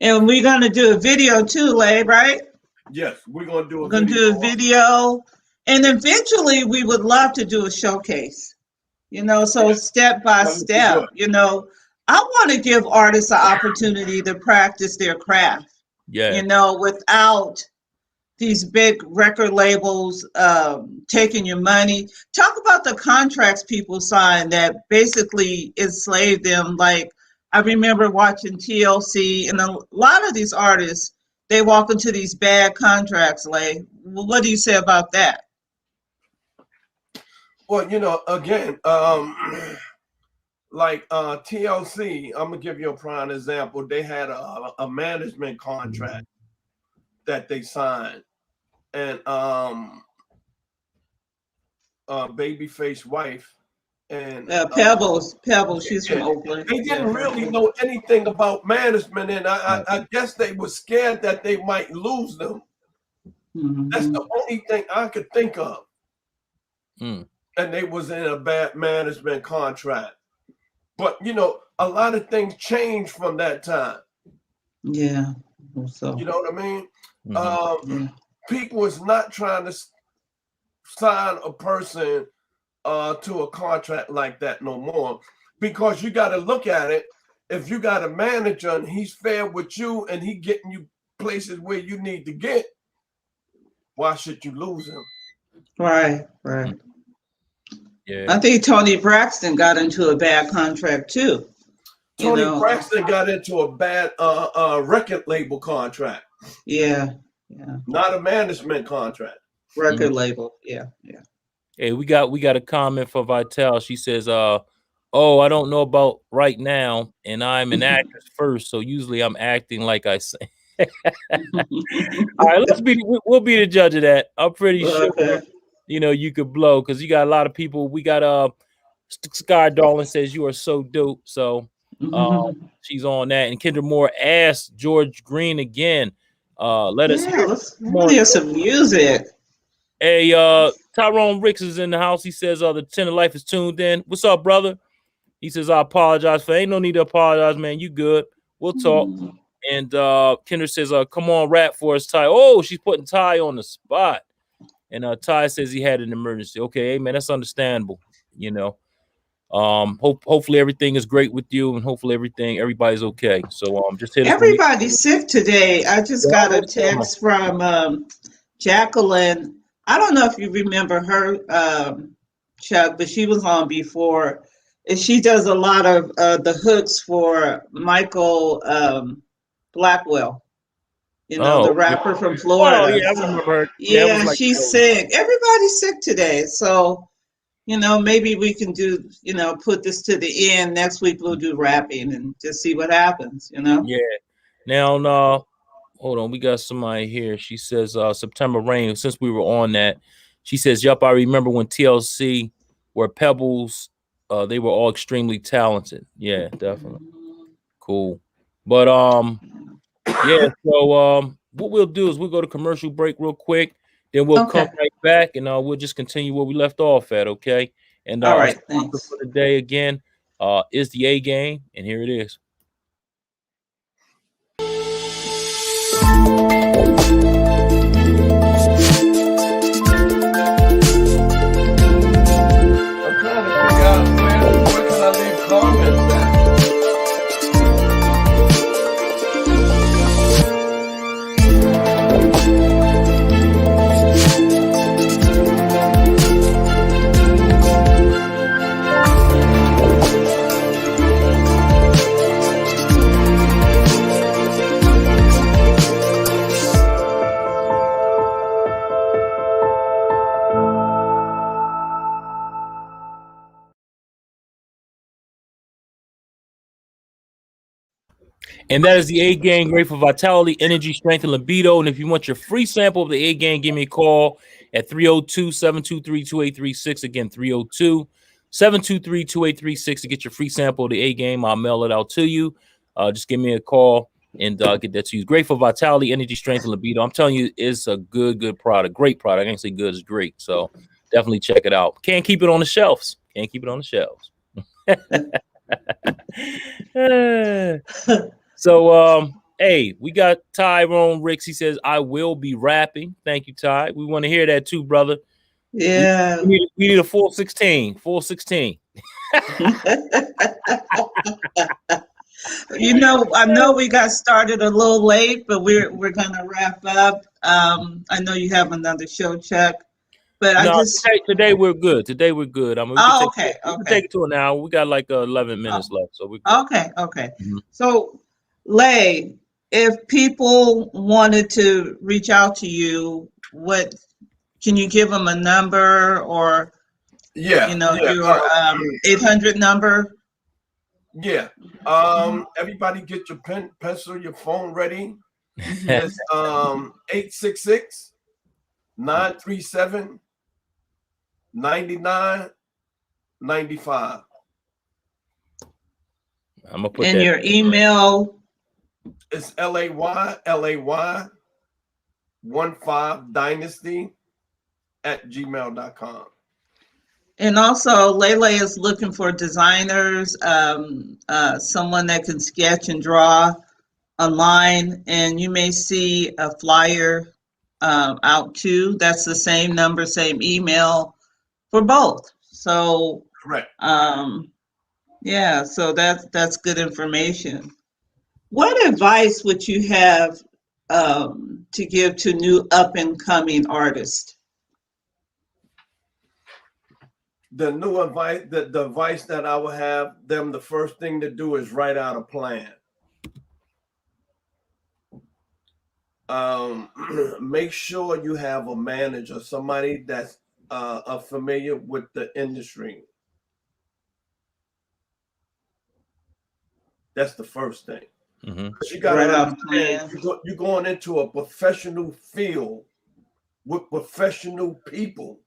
And we're gonna do a video too, Lay, right? Yes, we're gonna do a video. And eventually we would love to do a showcase. So step by step, I want to give artists an opportunity to practice their craft. Yeah. Without these big record labels taking your money. Talk about the contracts people sign that basically enslaved them. Like, I remember watching TLC, and a lot of these artists, they walk into these bad contracts. Like, what do you say about that? Well, again, like TLC, I'm gonna give you a prime example. They had a management contract that they signed, and Babyface wife and Pebbles, she's from Oakland. they didn't really know anything about management, and I guess they were scared that they might lose them. That's the only thing I could think of. And they was in a bad management contract. But you know, a lot of things changed from that time. Yeah. So you know what I mean? People is not trying to sign a person to a contract like that no more, because you got to look at it. If you got a manager and he's fair with you and he getting you places where you need to get, why should you lose him? Right. Yeah. I think Tony Braxton got into a bad contract too. Tony Braxton got into a bad record label contract. Yeah. Not a management contract. Record label. Yeah. Hey, we got a comment for Vital. She says, "Oh, I don't know about right now, and I'm an actress first, so usually I'm acting like I sing." All right, we'll be the judge of that. I'm pretty sure you could blow, because you got a lot of people. We got Sky Darling says you are so dope, so she's on that. And Kendra Moore asked George Green again. Let us hear some music. Hey, Tyrone Ricks is in the house. He says the Tenor Life is tuned in. What's up, brother? He says, I apologize for ain't no need to apologize, man. You good. We'll talk. And Kendra says, come on, rap for us, Ty. Oh, she's putting Ty on the spot. And Ty says he had an emergency. Okay, hey, man, that's understandable. Hopefully everything is great with you, and hopefully everybody's okay. So just hit us. Everybody's sick today. I just got a text from Jacqueline. I don't know if you remember her, Chuck, but she was on before. And she does a lot of the hooks for Michael Blackwell, the rapper from Florida. Oh, yeah, I remember her. Yeah, she's sick. Everybody's sick today. So, maybe we can do, put this to the end. Next week we'll do rapping and just see what happens, Yeah. Now, hold on. We got somebody here. She says September Rain. Since we were on that, she says, yup, I remember when TLC were Pebbles. They were all extremely talented. Yeah, definitely. Cool. But so what we'll do is we'll go to commercial break real quick. Then we'll come right back, and we'll just continue where we left off at, okay? And all right, thanks. For the day again is the A Game, and here it is. And that is the A Gang, great for vitality, energy, strength, and libido. And if you want your free sample of the A Gang, give me a call at 302-723-2836. Again, 302-723-2836 to get your free sample of the A Gang. I'll mail it out to you. Just give me a call and get that to you. Great for vitality, energy, strength, and libido. I'm telling you, it's a good product. Great product. I can't say good, it's great. So definitely check it out. Can't keep it on the shelves. So, hey, we got Tyrone Ricks. He says, I will be rapping. Thank you, Ty. We want to hear that too, brother. Yeah. We need a full 16. Full 16. I know we got started a little late, but we're gonna wrap up. I know you have another show, Chuck. But today we're good. Today we're good. I mean, we can take it to an hour. We got like 11 minutes left, so we're good. Okay. Mm-hmm. So, Lay, if people wanted to reach out to you, what can you give them a number or your 800 number? Yeah. Everybody get your pen, pencil, your phone ready. It's 866-937-9995. I'm gonna put And that. your email. It's LAY15dynasty@gmail.com. And also, Lele is looking for designers, someone that can sketch and draw online. And you may see a flyer out too. That's the same number, same email for both. So, Correct. yeah, so that's good information. What advice would you have to give to new up and coming artists? The new advice, the advice that I would have them, the first thing to do is write out a plan. Make sure you have a manager, somebody that's familiar with the industry. That's the first thing. You got to understand, you're going into a professional field with professional people.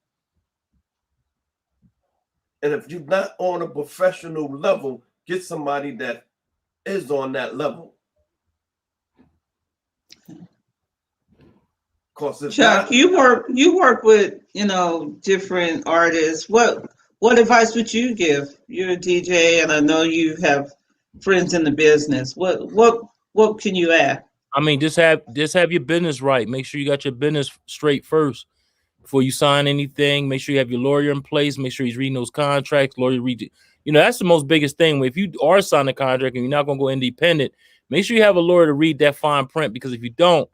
And if you're not on a professional level, get somebody that is on that level. Chuck, you work with different artists. What advice would you give? You're a DJ, and I know you have friends in the business. What can you add? I mean, just have your business right. Make sure you got your business straight first before you sign anything. Make sure you have your lawyer in place. Make sure he's reading those contracts. Lawyer read, that's the most biggest thing. If you are signing a contract and you're not going to go independent, make sure you have a lawyer to read that fine print, because if you don't,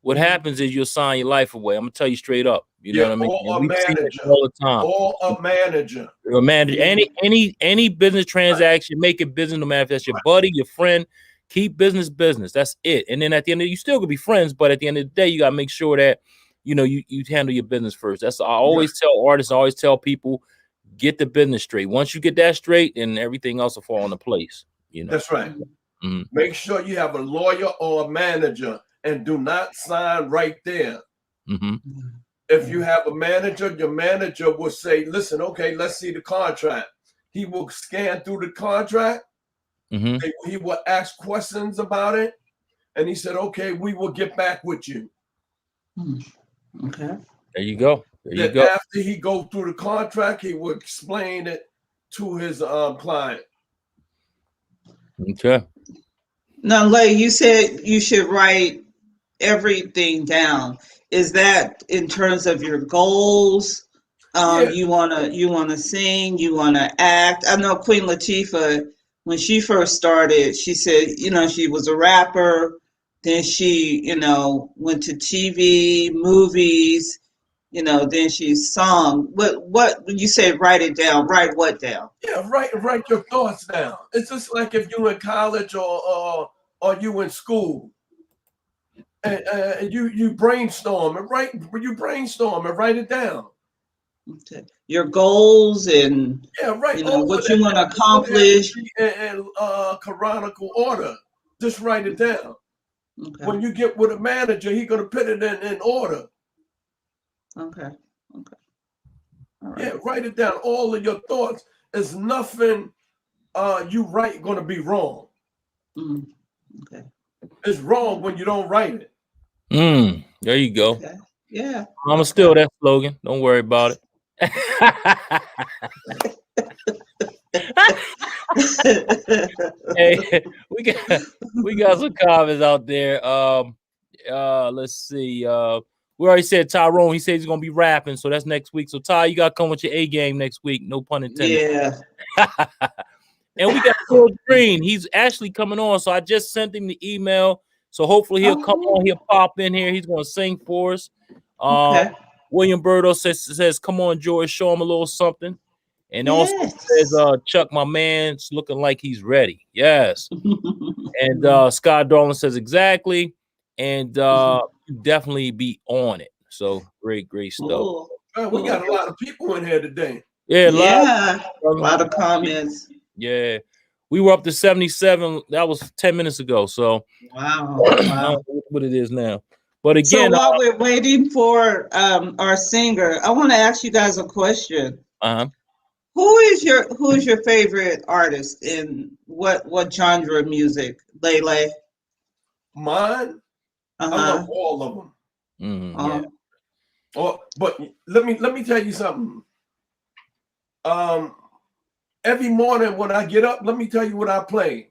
what happens is you'll sign your life away. I'm gonna tell you straight up. You know what I mean? Or a manager all the time. Or a manager. A manager. Any business transaction, make it business, no matter if that's your buddy, your friend. Keep business. That's it. And then at the end of it, you still could be friends, but at the end of the day, you gotta make sure that you handle your business first. That's I always tell artists, I always tell people, get the business straight. Once you get that straight, then everything else will fall into place. That's right. Make sure you have a lawyer or a manager, and do not sign right there. If you have a manager, your manager will say, listen, okay, let's see the contract. He will scan through the contract. He will ask questions about it. And he said, okay, we will get back with you. Okay. There you go. After he go through the contract, he will explain it to his client. Okay. Now, Lay, you said you should write everything down. Is that in terms of your goals? You wanna sing, you wanna act? I know Queen Latifah, when she first started, she said, she was a rapper, then she, went to TV, movies, then she sung. What when you say write it down, write what down? Yeah, write your thoughts down. It's just like if you're in college or you in school. And you brainstorm and write it down. Okay. Your goals and right. What you want to accomplish. And canonical order. Just write it down. Okay. When you get with a manager, he's gonna put it in order. Okay. All right. Yeah, write it down. All of your thoughts. There's nothing you write gonna be wrong. Okay. It's wrong when you don't write it. There you go. Okay. Yeah. I'm gonna steal that slogan. Don't worry about it. Hey, we got some comments out there. Let's see. We already said Tyrone. He said he's gonna be rapping, so that's next week. So Ty, you gotta come with your A game next week. No pun intended. Yeah. And we got Phil Green. He's actually coming on. So I just sent him the email. So hopefully he'll come on. He'll pop in here. He's gonna sing for us. Okay. William Burdo says, "Come on, George, show him a little something." And also says, "Chuck, my man's looking like he's ready." Yes. And Scott Darling says exactly. And definitely be on it. So great stuff. Cool. We got a lot of people in here today. Yeah, a lot of comments. Yeah. We were up to 77. That was 10 minutes ago. So Wow. I don't Wow. know what it is now. But So again, while we're waiting for our singer, I want to ask you guys a question. Who is your favorite artist in what genre of music? Lele. Mine, I love all of them. yeah. But let me tell you something. Every morning when I get up, let me tell you what I play.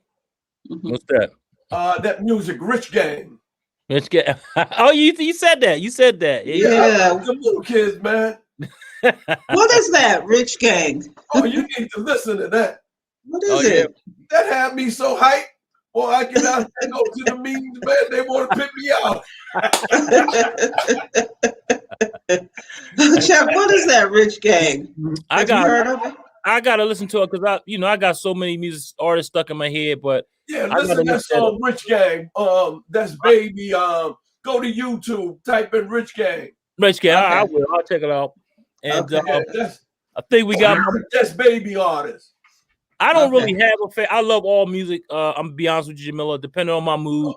What's that? That music, Rich Gang. Rich Gang. Oh, you said that. You said that. Yeah. The little kids, man. What is that, Rich Gang? Oh, you need to listen to that. What is it? That had me so hyped. Boy, I get out and go to the meetings, man. They want to pick me out. Chef, what is that, Rich Gang? Have you heard of it? I gotta listen to it because I got so many music artists stuck in my head. But yeah, listen to that song, Rich Gang. That's Baby. Go to YouTube, type in Rich Gang. Rich Gang. Okay. I will. I'll check it out. And I think we got that's Baby artist. I don't really have a I love all music. I'm gonna be honest with you, Jamila. Depending on my mood,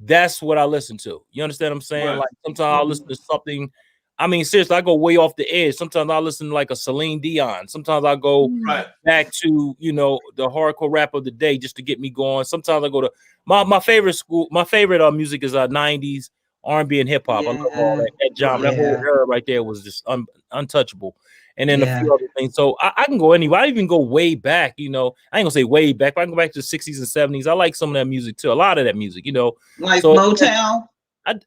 that's what I listen to. You understand what I'm saying? Right. Like sometimes I'll listen to something. I mean, seriously, I go way off the edge. Sometimes I listen to like a Celine Dion. Sometimes I go back to the hardcore rap of the day just to get me going. Sometimes I go to my favorite music is 90s R&B and hip hop. I love all that genre. That whole era right there was just untouchable. And then a few other things. So I can go anywhere. I even go way back, I ain't gonna say way back, but I can go back to the 60s and 70s. I like some of that music too. A lot of that music, Like Motown.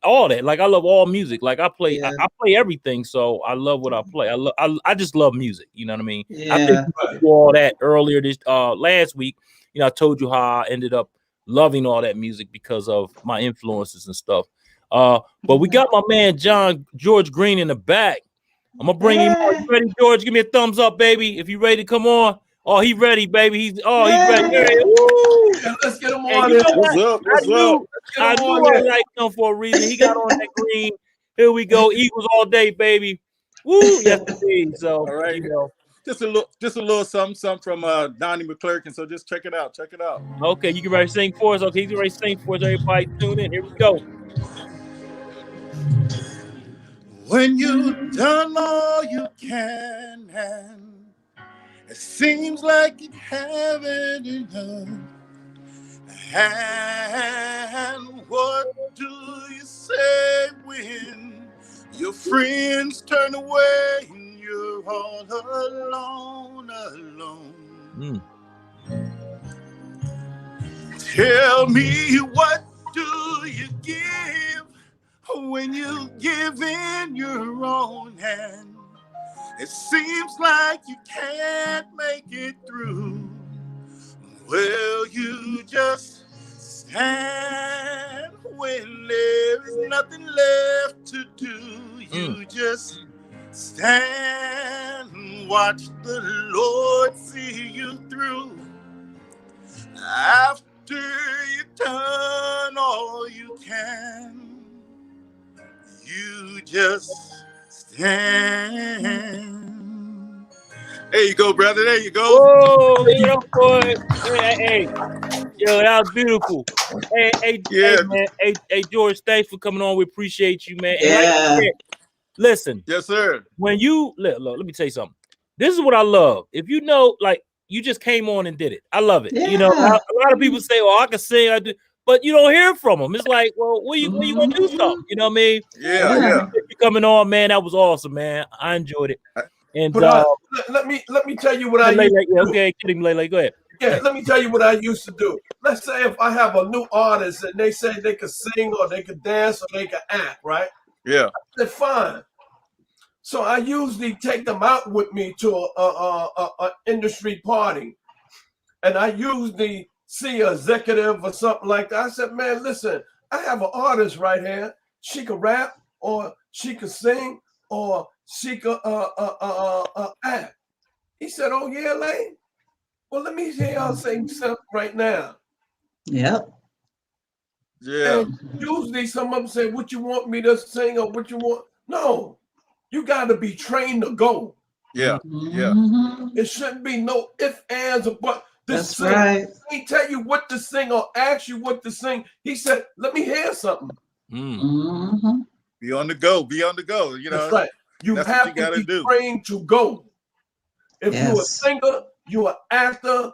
All that. Like I love all music. Like I play everything. So I love what I play. I just love music. You know what I mean? Yeah. I think we do all that earlier this last week. I told you how I ended up loving all that music because of my influences and stuff. But we got my man George Green in the back. I'm gonna bring him on. You ready, George? Give me a thumbs up, baby. If you ready to come on. Oh, he ready, baby. He's ready. Woo! Yeah, let's get him on. What's up? I knew I liked him for a reason. He got on that green. Here we go. Eagles all day, baby. Woo! Yes, indeed. So, all right. Just a little something from Donnie McClurkin. So just check it out. Okay, you can ready to sing for us. Okay, you ready to sing for us. Everybody tune in. Here we go. When you've done all you can, and it seems like you haven't enough. And what do you say when your friends turn away and you're all alone? Tell me, what do you give when you give in your own hand? It seems like you can't make it through. Well, you just stand when there is nothing left to do. You just stand and watch the Lord see you through. After you've done all you can, you just stand. There you go, brother. There you go. Whoa, boy. Hey. Yo, that was beautiful. Hey, man. Hey, George, thanks for coming on. We appreciate you, man. And like I said, listen. Yes, sir. When you look, let me tell you something. This is what I love. If you just came on and did it. I love it. Yeah. A lot of people say, "Oh, I can sing," I do. But you don't hear from them. It's like, well, when you gonna do something? You know what I mean? Yeah. You coming on, man. That was awesome, man. I enjoyed it. And let me tell you what I used to do. Okay, kidding, Lele. Go ahead. Yeah, let me tell you what I used to do. Let's say if I have a new artist and they say they could sing or they could dance or they could act, right? Yeah. I said, fine. So I usually take them out with me to a industry party, and I usually see an executive or something like that. I said, man, listen, I have an artist right here. She could rap, or she could sing, or she could act. He said, oh yeah, Lane? Well, let me hear y'all sing something right now. Yep. Yeah. And usually some of them say, what you want me to sing or what you want? No, you got to be trained to go. Yeah. It shouldn't be no ifs, ands, or buts. That's right. He tell you what to sing or ask you what to sing. He said, "Let me hear something." Mm-hmm. Be on the go. Be on the go. You know, that's right. You that's have what you to gotta be do. trained to go. If you're a Yes. singer, you're an actor,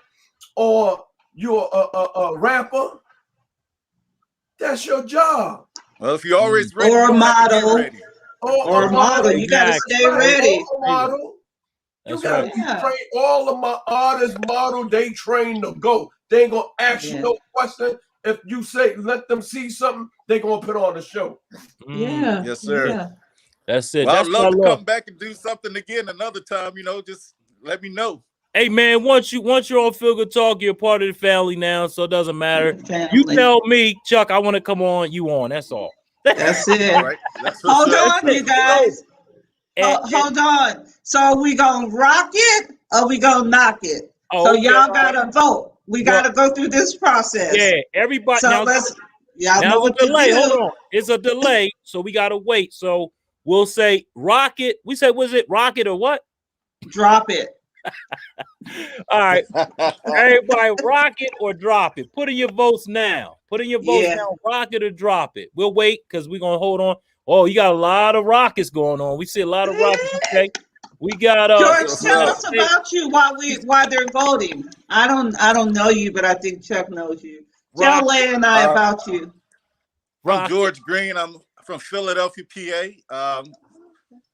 or you're a rapper, that's your job. Well, if you're always ready, Or a you don't have to get model. ready. Or a model. You got to Exactly. stay ready. Or a model. You That's gotta right. be Yeah. trained. All of my artists, model, they trained to go. They ain't gonna ask you Yeah. no question. If you say let them see something, they gonna put on the show. Yeah. Yes, sir. Yeah. That's it. Well, That's I'd what I love to love. come back and do something again another time. You know, just let me know. Hey man, once you're on Feel Good Talk, you're a part of the family now, so it doesn't matter. You Family. tell me, Chuck, I want to come on, you on. That's all. That's All it. right. That's what's Hold up. on, you guys. Hold on. So are we gonna rock it or we gonna knock it? So okay. y'all gotta vote. We Well, gotta go through this process. Yeah, everybody. So Now y'all know it's what a to delay. do. Hold on, it's a delay, so we gotta wait. So we'll say rocket. We said, was it rocket or what? Drop it. All right, everybody, rock it or drop it. Put in your votes now. Put in your votes Yeah. now. Rock it or drop it. We'll wait because we're gonna hold on. Oh, you got a lot of rockets going on. We see a lot of rockets. Okay, we got George, what's tell up? us about you while they're voting. I don't know you, but I think Chuck knows you. Tell Rock, Lay and I about you. I'm rock. George Green. I'm from Philadelphia, PA.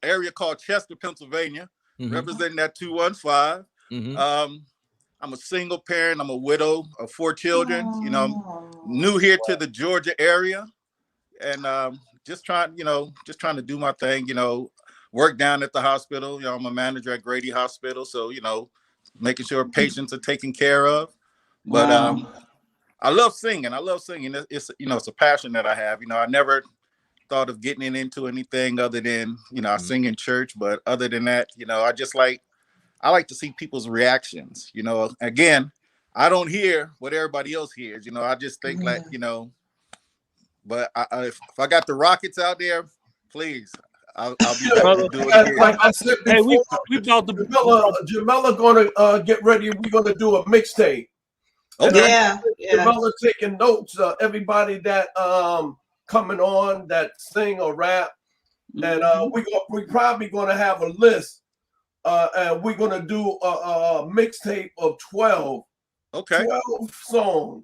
Area called Chester, Pennsylvania. Representing that 215. I'm a single parent. I'm a widow of 4 children. You know, new here to the Georgia area, and just trying to do my thing. You know, work down at the hospital. You know, I'm a manager at Grady Hospital, so you know, making sure patients are taken care of. But Wow. I love singing. It's you know, it's a passion that I have. You know, I never thought of getting into anything other than, you know, I sing in church, but other than that, you know, I like to see people's reactions. You know, again, I don't hear what everybody else hears. You know, I just think like, you know, but if I got the Rockets out there, please, I'll be back to do it again. Like I said Hey, before, we about to. Jamila gonna get ready. We're gonna do a mixtape. Yeah. Jamila taking notes. Everybody that coming on that sing or rap, and we probably gonna have a list. And we're gonna do a mixtape of 12. Okay. 12 songs.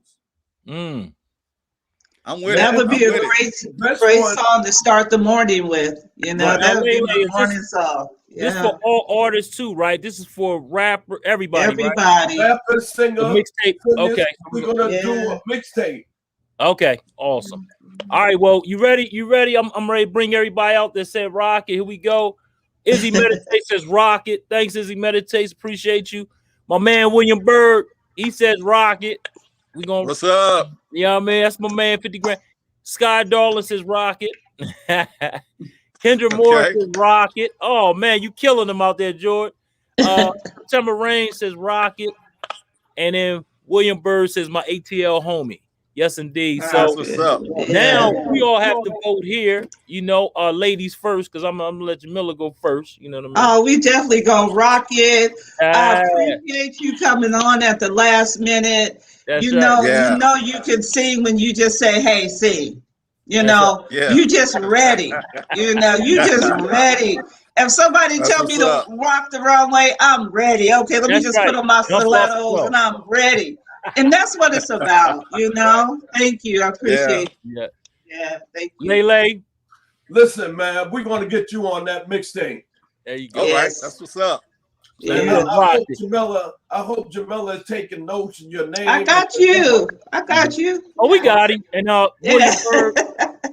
I'm with That it. would be I'm a with great song to start the morning with. You know, Right. that would be Now, my morning song. This Yeah. for all artists too, right? This is for rapper, everybody, Everybody. right? Rapper, singer. The mixtape. Okay. We're gonna do a mixtape. Okay. Awesome. All right. Well, you ready? You ready? I'm ready to bring everybody out that said rocket. Here we go. Izzy Meditates says rocket. Thanks, Izzy Meditates. Appreciate you. My man William Bird, he says rocket. We gonna What's up? You know what I mean? That's my man, 50 grand. Sky Darling says rocket. Kendra Moore says rocket. Oh man, you killing them out there, George. September Rain says rocket. And then William Bird says my ATL homie. Yes, indeed. So what's up. now we all have to vote here. You know, ladies first, because I'm gonna let Jamila go first. You know what I mean? Oh, we definitely gonna rock it. I appreciate you coming on at the last minute. That's you right. know you can sing when you just say, "Hey, sing." You That's know, right. Yeah. you just ready. You know, you just ready. If somebody tell me to rock the wrong way, I'm ready. Okay, let me just put on my stilettos and I'm ready. And that's what it's about, you know. Thank you. I appreciate you. Yeah, thank you. Lele. Listen, man, we're gonna get you on that mixtape. There you go. All right, that's what's up. And I hope Jamila is taking notes in your name. I got you. Oh, we got him. And William Bird,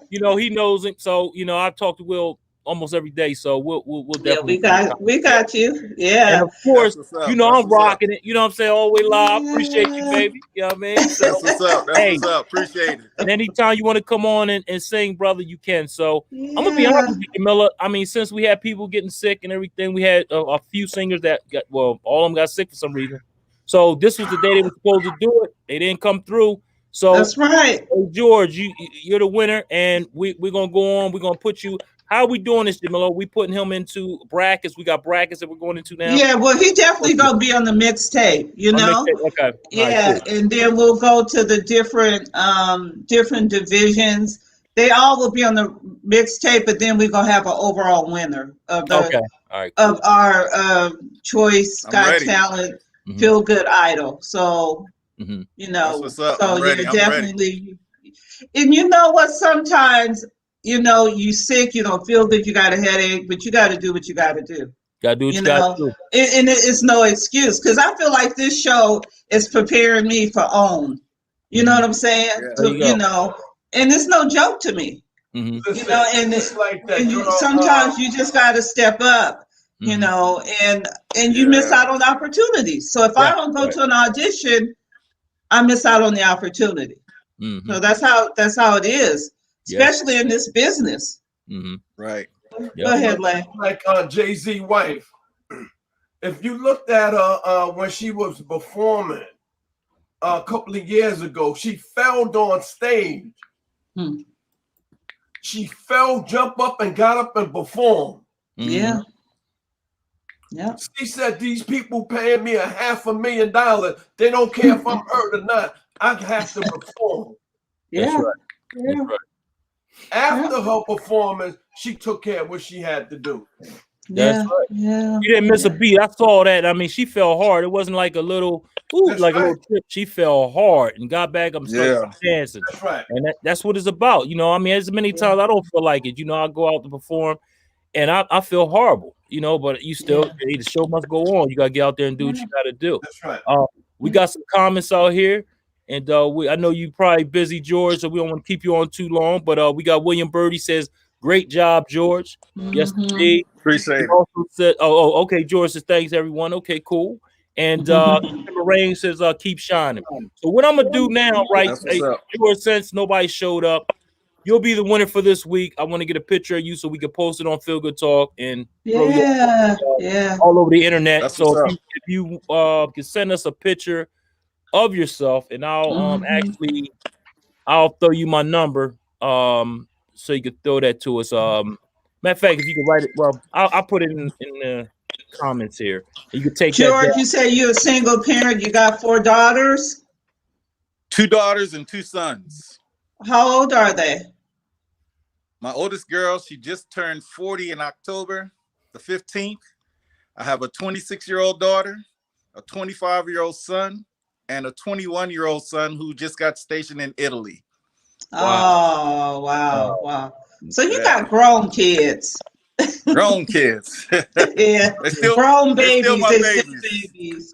you know, he knows him. So, you know, I've talked to Will almost every day. So we'll definitely. We got you. Yeah. And of course, you know, I'm rocking it. You know what I'm saying? All the way live. Appreciate you, baby. You know what I mean? So, that's what's up. That's what's up. Appreciate it. And anytime you want to come on and sing, brother, you can. So I'm gonna be honest with you, Jamila. I mean, since we had people getting sick and everything, we had a few singers that got, well, all of them got sick for some reason. So this was the day they were supposed to do it. They didn't come through. So that's right. George, you're the winner, and we're gonna go on. We're gonna put you How are we doing this, Jamila? We putting him into brackets. We got brackets that we're going into now. Yeah, well, he definitely gonna be on the mixtape, you know. Okay. Yeah, Right, cool. and then we'll go to the different divisions. They all will be on the mixtape, but then we're gonna have an overall winner of the Okay. All right. Cool. of our choice I'm Got ready. Talent Mhm. Feel Good Idol. So Mhm. you That's know, what's up. so I'm ready. yeah, I'm ready. definitely. And you know what? Sometimes you sick, you don't feel good, you got a headache, but you got to do what you got to do. Gotta do what You you gotta know, do. and it's no excuse because I feel like this show is preparing me for OWN. You know what I'm saying? Yeah. There you You go. know, and it's no joke to me. Mhm. You know, and It's like that. and You know, sometimes you just got to step up. You Mhm. know, and you miss Yeah. out on opportunities. So if I Right. don't go Right. to an audition, I miss out on the opportunity. Mhm. So that's how it is, Yeah. especially in this business. Mhm. Right. Go Yeah. ahead, Lay. like Jay-Z wife. If you looked at her when she was performing a couple of years ago, she fell on stage. Hmm. She fell, jumped up, and got up and performed. Mhm. Yeah. Yeah. She said, "These people paying me $500,000. They don't care if I'm hurt or not. I have to perform." That's Yeah. right. That's Yeah. right. After her performance, she took care of what she had to do. That's Yeah. right. Yeah. She didn't miss a beat. I saw that. I mean, she fell hard. It wasn't like a little, That's like a right. little trip. She fell hard and got back up and started Yeah. dancing. That's right. And that's what it's about. You know, I mean, as many times I don't feel like it. You know, I go out to perform and I feel horrible, you know, but you still, hey, the show must go on. You got to get out there and do what you got to do. That's right. We got some comments out here. And I know you probably busy, George, so we don't want to keep you on too long. But we got William Birdie says, great job, George. Yes, indeed. Appreciate He it. also said, okay. George says, thanks, everyone. Okay, cool. And Timber Rain says, keep shining. So what I'm gonna do now, right? That's what's up. George, since nobody showed up, you'll be the winner for this week. I want to get a picture of you so we can post it on Feel Good Talk and throw you Yeah. all over the internet. That's So what's if you can send us a picture of yourself, and I'll I'll throw you my number so you can throw that to us. Matter of fact, if you can write it, well, I'll put it in the comments here. You can take that George, down. you say you're a single parent. You got 4 daughters. 2 daughters and 2 sons. How old are they? My oldest girl, she just turned 40 in October the 15th. I have a 26-year-old daughter, a 25-year-old son, and a 21-year-old son who just got stationed in Italy. Wow. Oh, wow. So you Yeah. got grown kids. Grown kids. Yeah. They're still Grown they're still babies. my They're still babies. babies.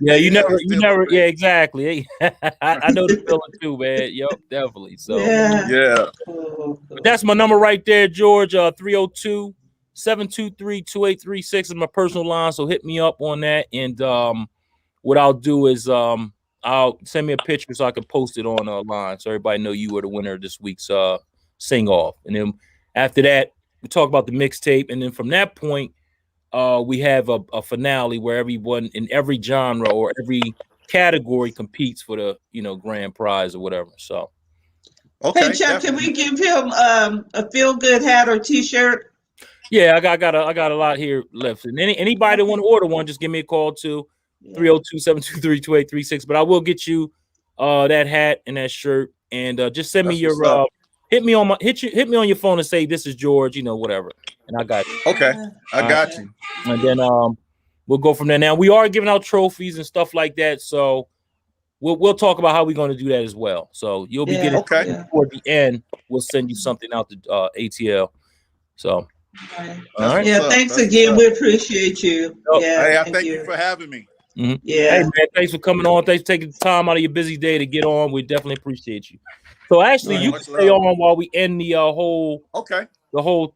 Yeah, you Yeah, never, yeah, exactly. I know the feeling too, man. Yep, definitely. So Yeah. Yeah. Cool. but that's my number right there, George. 302-723-2836 is my personal line. So hit me up on that. And what I'll do is I'll send me a picture so I can post it on line so everybody know you were the winner of this week's sing off. And then after that, we talk about the mixtape, and then from that point, we have a finale where everyone in every genre or every category competes for the grand prize or whatever. So Okay. Hey Chuck, definitely. can we give him a feel good hat or T-shirt? yeah, I got a lot here left. And anybody that want to order one, just give me a call to 302-723-2836. But I will get you that hat and that shirt, and just send me That's your what's up. hit me on your phone and say this is George, whatever, and I got you. Okay. I got you. And then we'll go from there. Now we are giving out trophies and stuff like that, so we'll talk about how we're going to do that as well. So you'll be getting toward the end. We'll send you something out to ATL. So all right. Yeah, thanks again. We appreciate you. Hey, I thank you for having me. Mm-hmm. Yeah. Hey man, thanks for coming on. Thanks for taking the time out of your busy day to get on. We definitely appreciate you. So actually, you can stay on while we end the whole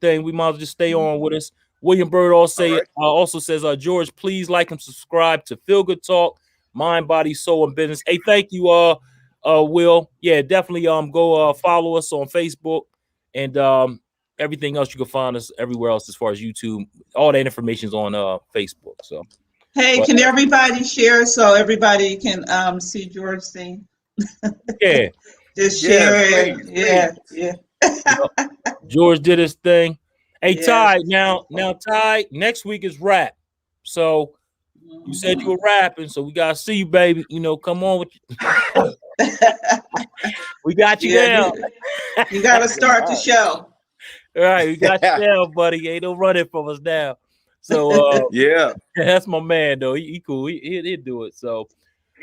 thing. We might as well just stay on with us. William Bird also says, George, please like and subscribe to Feel Good Talk, Mind, Body, Soul, and Business. Hey, thank you, Will. Yeah, definitely go follow us on Facebook and everything else. You can find us everywhere else as far as YouTube. All that information is on Facebook. So hey, can everybody share so everybody can see George sing? Yeah. Just share it. Yeah. George did his thing. Hey, Yes. Ty, now, Ty, next week is rap. So you said you were rapping, so we gotta see you, baby. You know, come on with you. We got you down. You got to start the show. All right, we got you down, buddy. Ain't no running from us now. So Yeah. that's my man, though. He cool. He'll do it. So,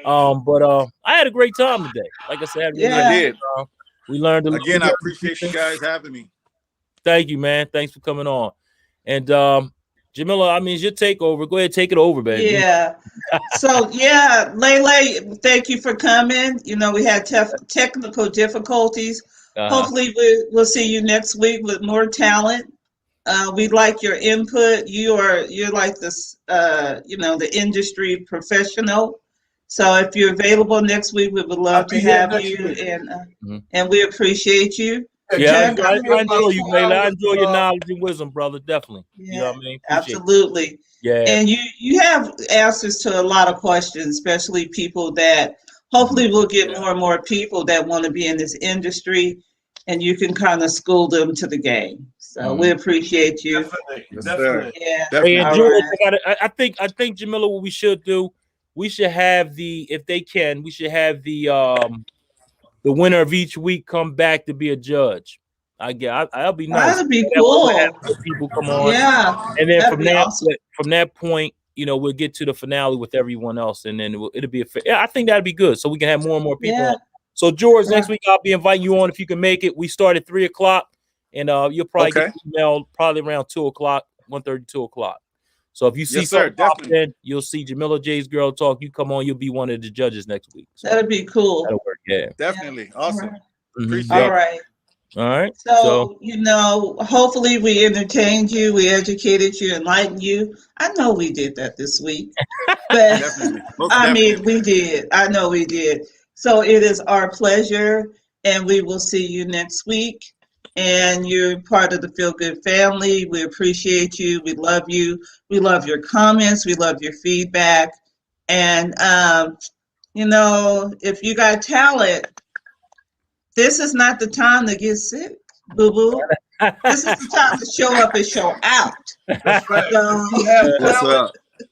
but I had a great time today. Like I said, Yeah. I did. We learned Again, I appreciate you guys having me. Thank you, man. Thanks for coming on. And Jamila, I mean, it's your takeover. Go ahead, take it over, baby. Yeah. So yeah, Lele, thank you for coming. You know, we had technical difficulties. Hopefully we'll see you next week with more talent. We like your input. You're like this the industry professional. So if you're available next week, we would love to have you, and we appreciate you. Yeah, Chuck, I enjoy you, Lele. I enjoy your knowledge and wisdom, brother. Definitely. Yeah, you know what I mean? Absolutely. Yeah. And you have answers to a lot of questions, especially people that hopefully we'll get more and more people that want to be in this industry, and you can kind of school them to the game. So we appreciate you. Definitely. Yeah. Hey, and All George, right. I think Jamila, what we should do, we should have if they can, we should have the winner of each week come back to be a judge. That'll be nice. That'd be cool. We'll have more people come on. Yeah. And then that'd be awesome. from that point, we'll get to the finale with everyone else, and then it'll be I think that'd be good, so we can have more and more people on. So George, next week I'll be inviting you on if you can make it. We start at 3:00, and you'll probably get emailed probably around 2:00, 1:30, 2:00. So if you see something pop in, you'll see Jamila J's Girl Talk. You come on, you'll be one of the judges next week. So that'd be cool. That'll work. Yeah, definitely. Awesome. All right. All right. So, hopefully we entertained you, we educated you, enlightened you. I know we did that this week. But definitely. We did. I know we did. So it is our pleasure, and we will see you next week. And you're part of the Feel Good family. We appreciate you. We love you. We love your comments. We love your feedback. And, if you got talent, this is not the time to get sick, boo-boo. This is the time to show up and show out. That's right.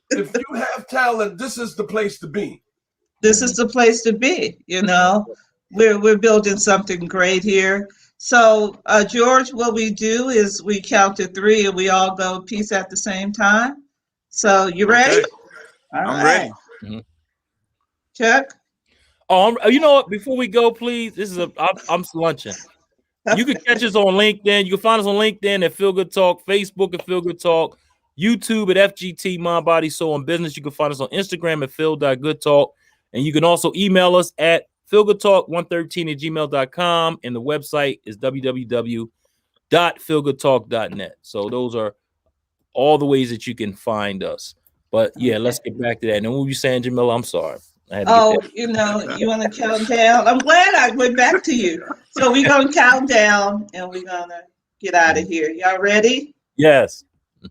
If you have talent, this is the place to be. This is the place to be. We're building something great here. So, George, what we do is we count to 3 and we all go peace at the same time. So, you ready? Okay. I'm ready. Chuck? You know what? Before we go, please, I'm lunching. You can catch us on LinkedIn. You can find us on LinkedIn at Feel Good Talk, Facebook at Feel Good Talk, YouTube at FGT Mind, Body, Soul, and Business. You can find us on Instagram at Feel.GoodTalk. And you can also email us at feelgoodtalk113@gmail.com. And the website is www.feelgoodtalk.net. So those are all the ways that you can find us. But yeah, let's get back to that. And what were you saying, Jamila? I'm sorry. You want to count down? I'm glad I went back to you. So we're going to count down and we're going to get out of here. Y'all ready? Yes.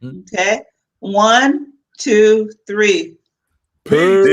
Okay. 1, 2, 3. Peace.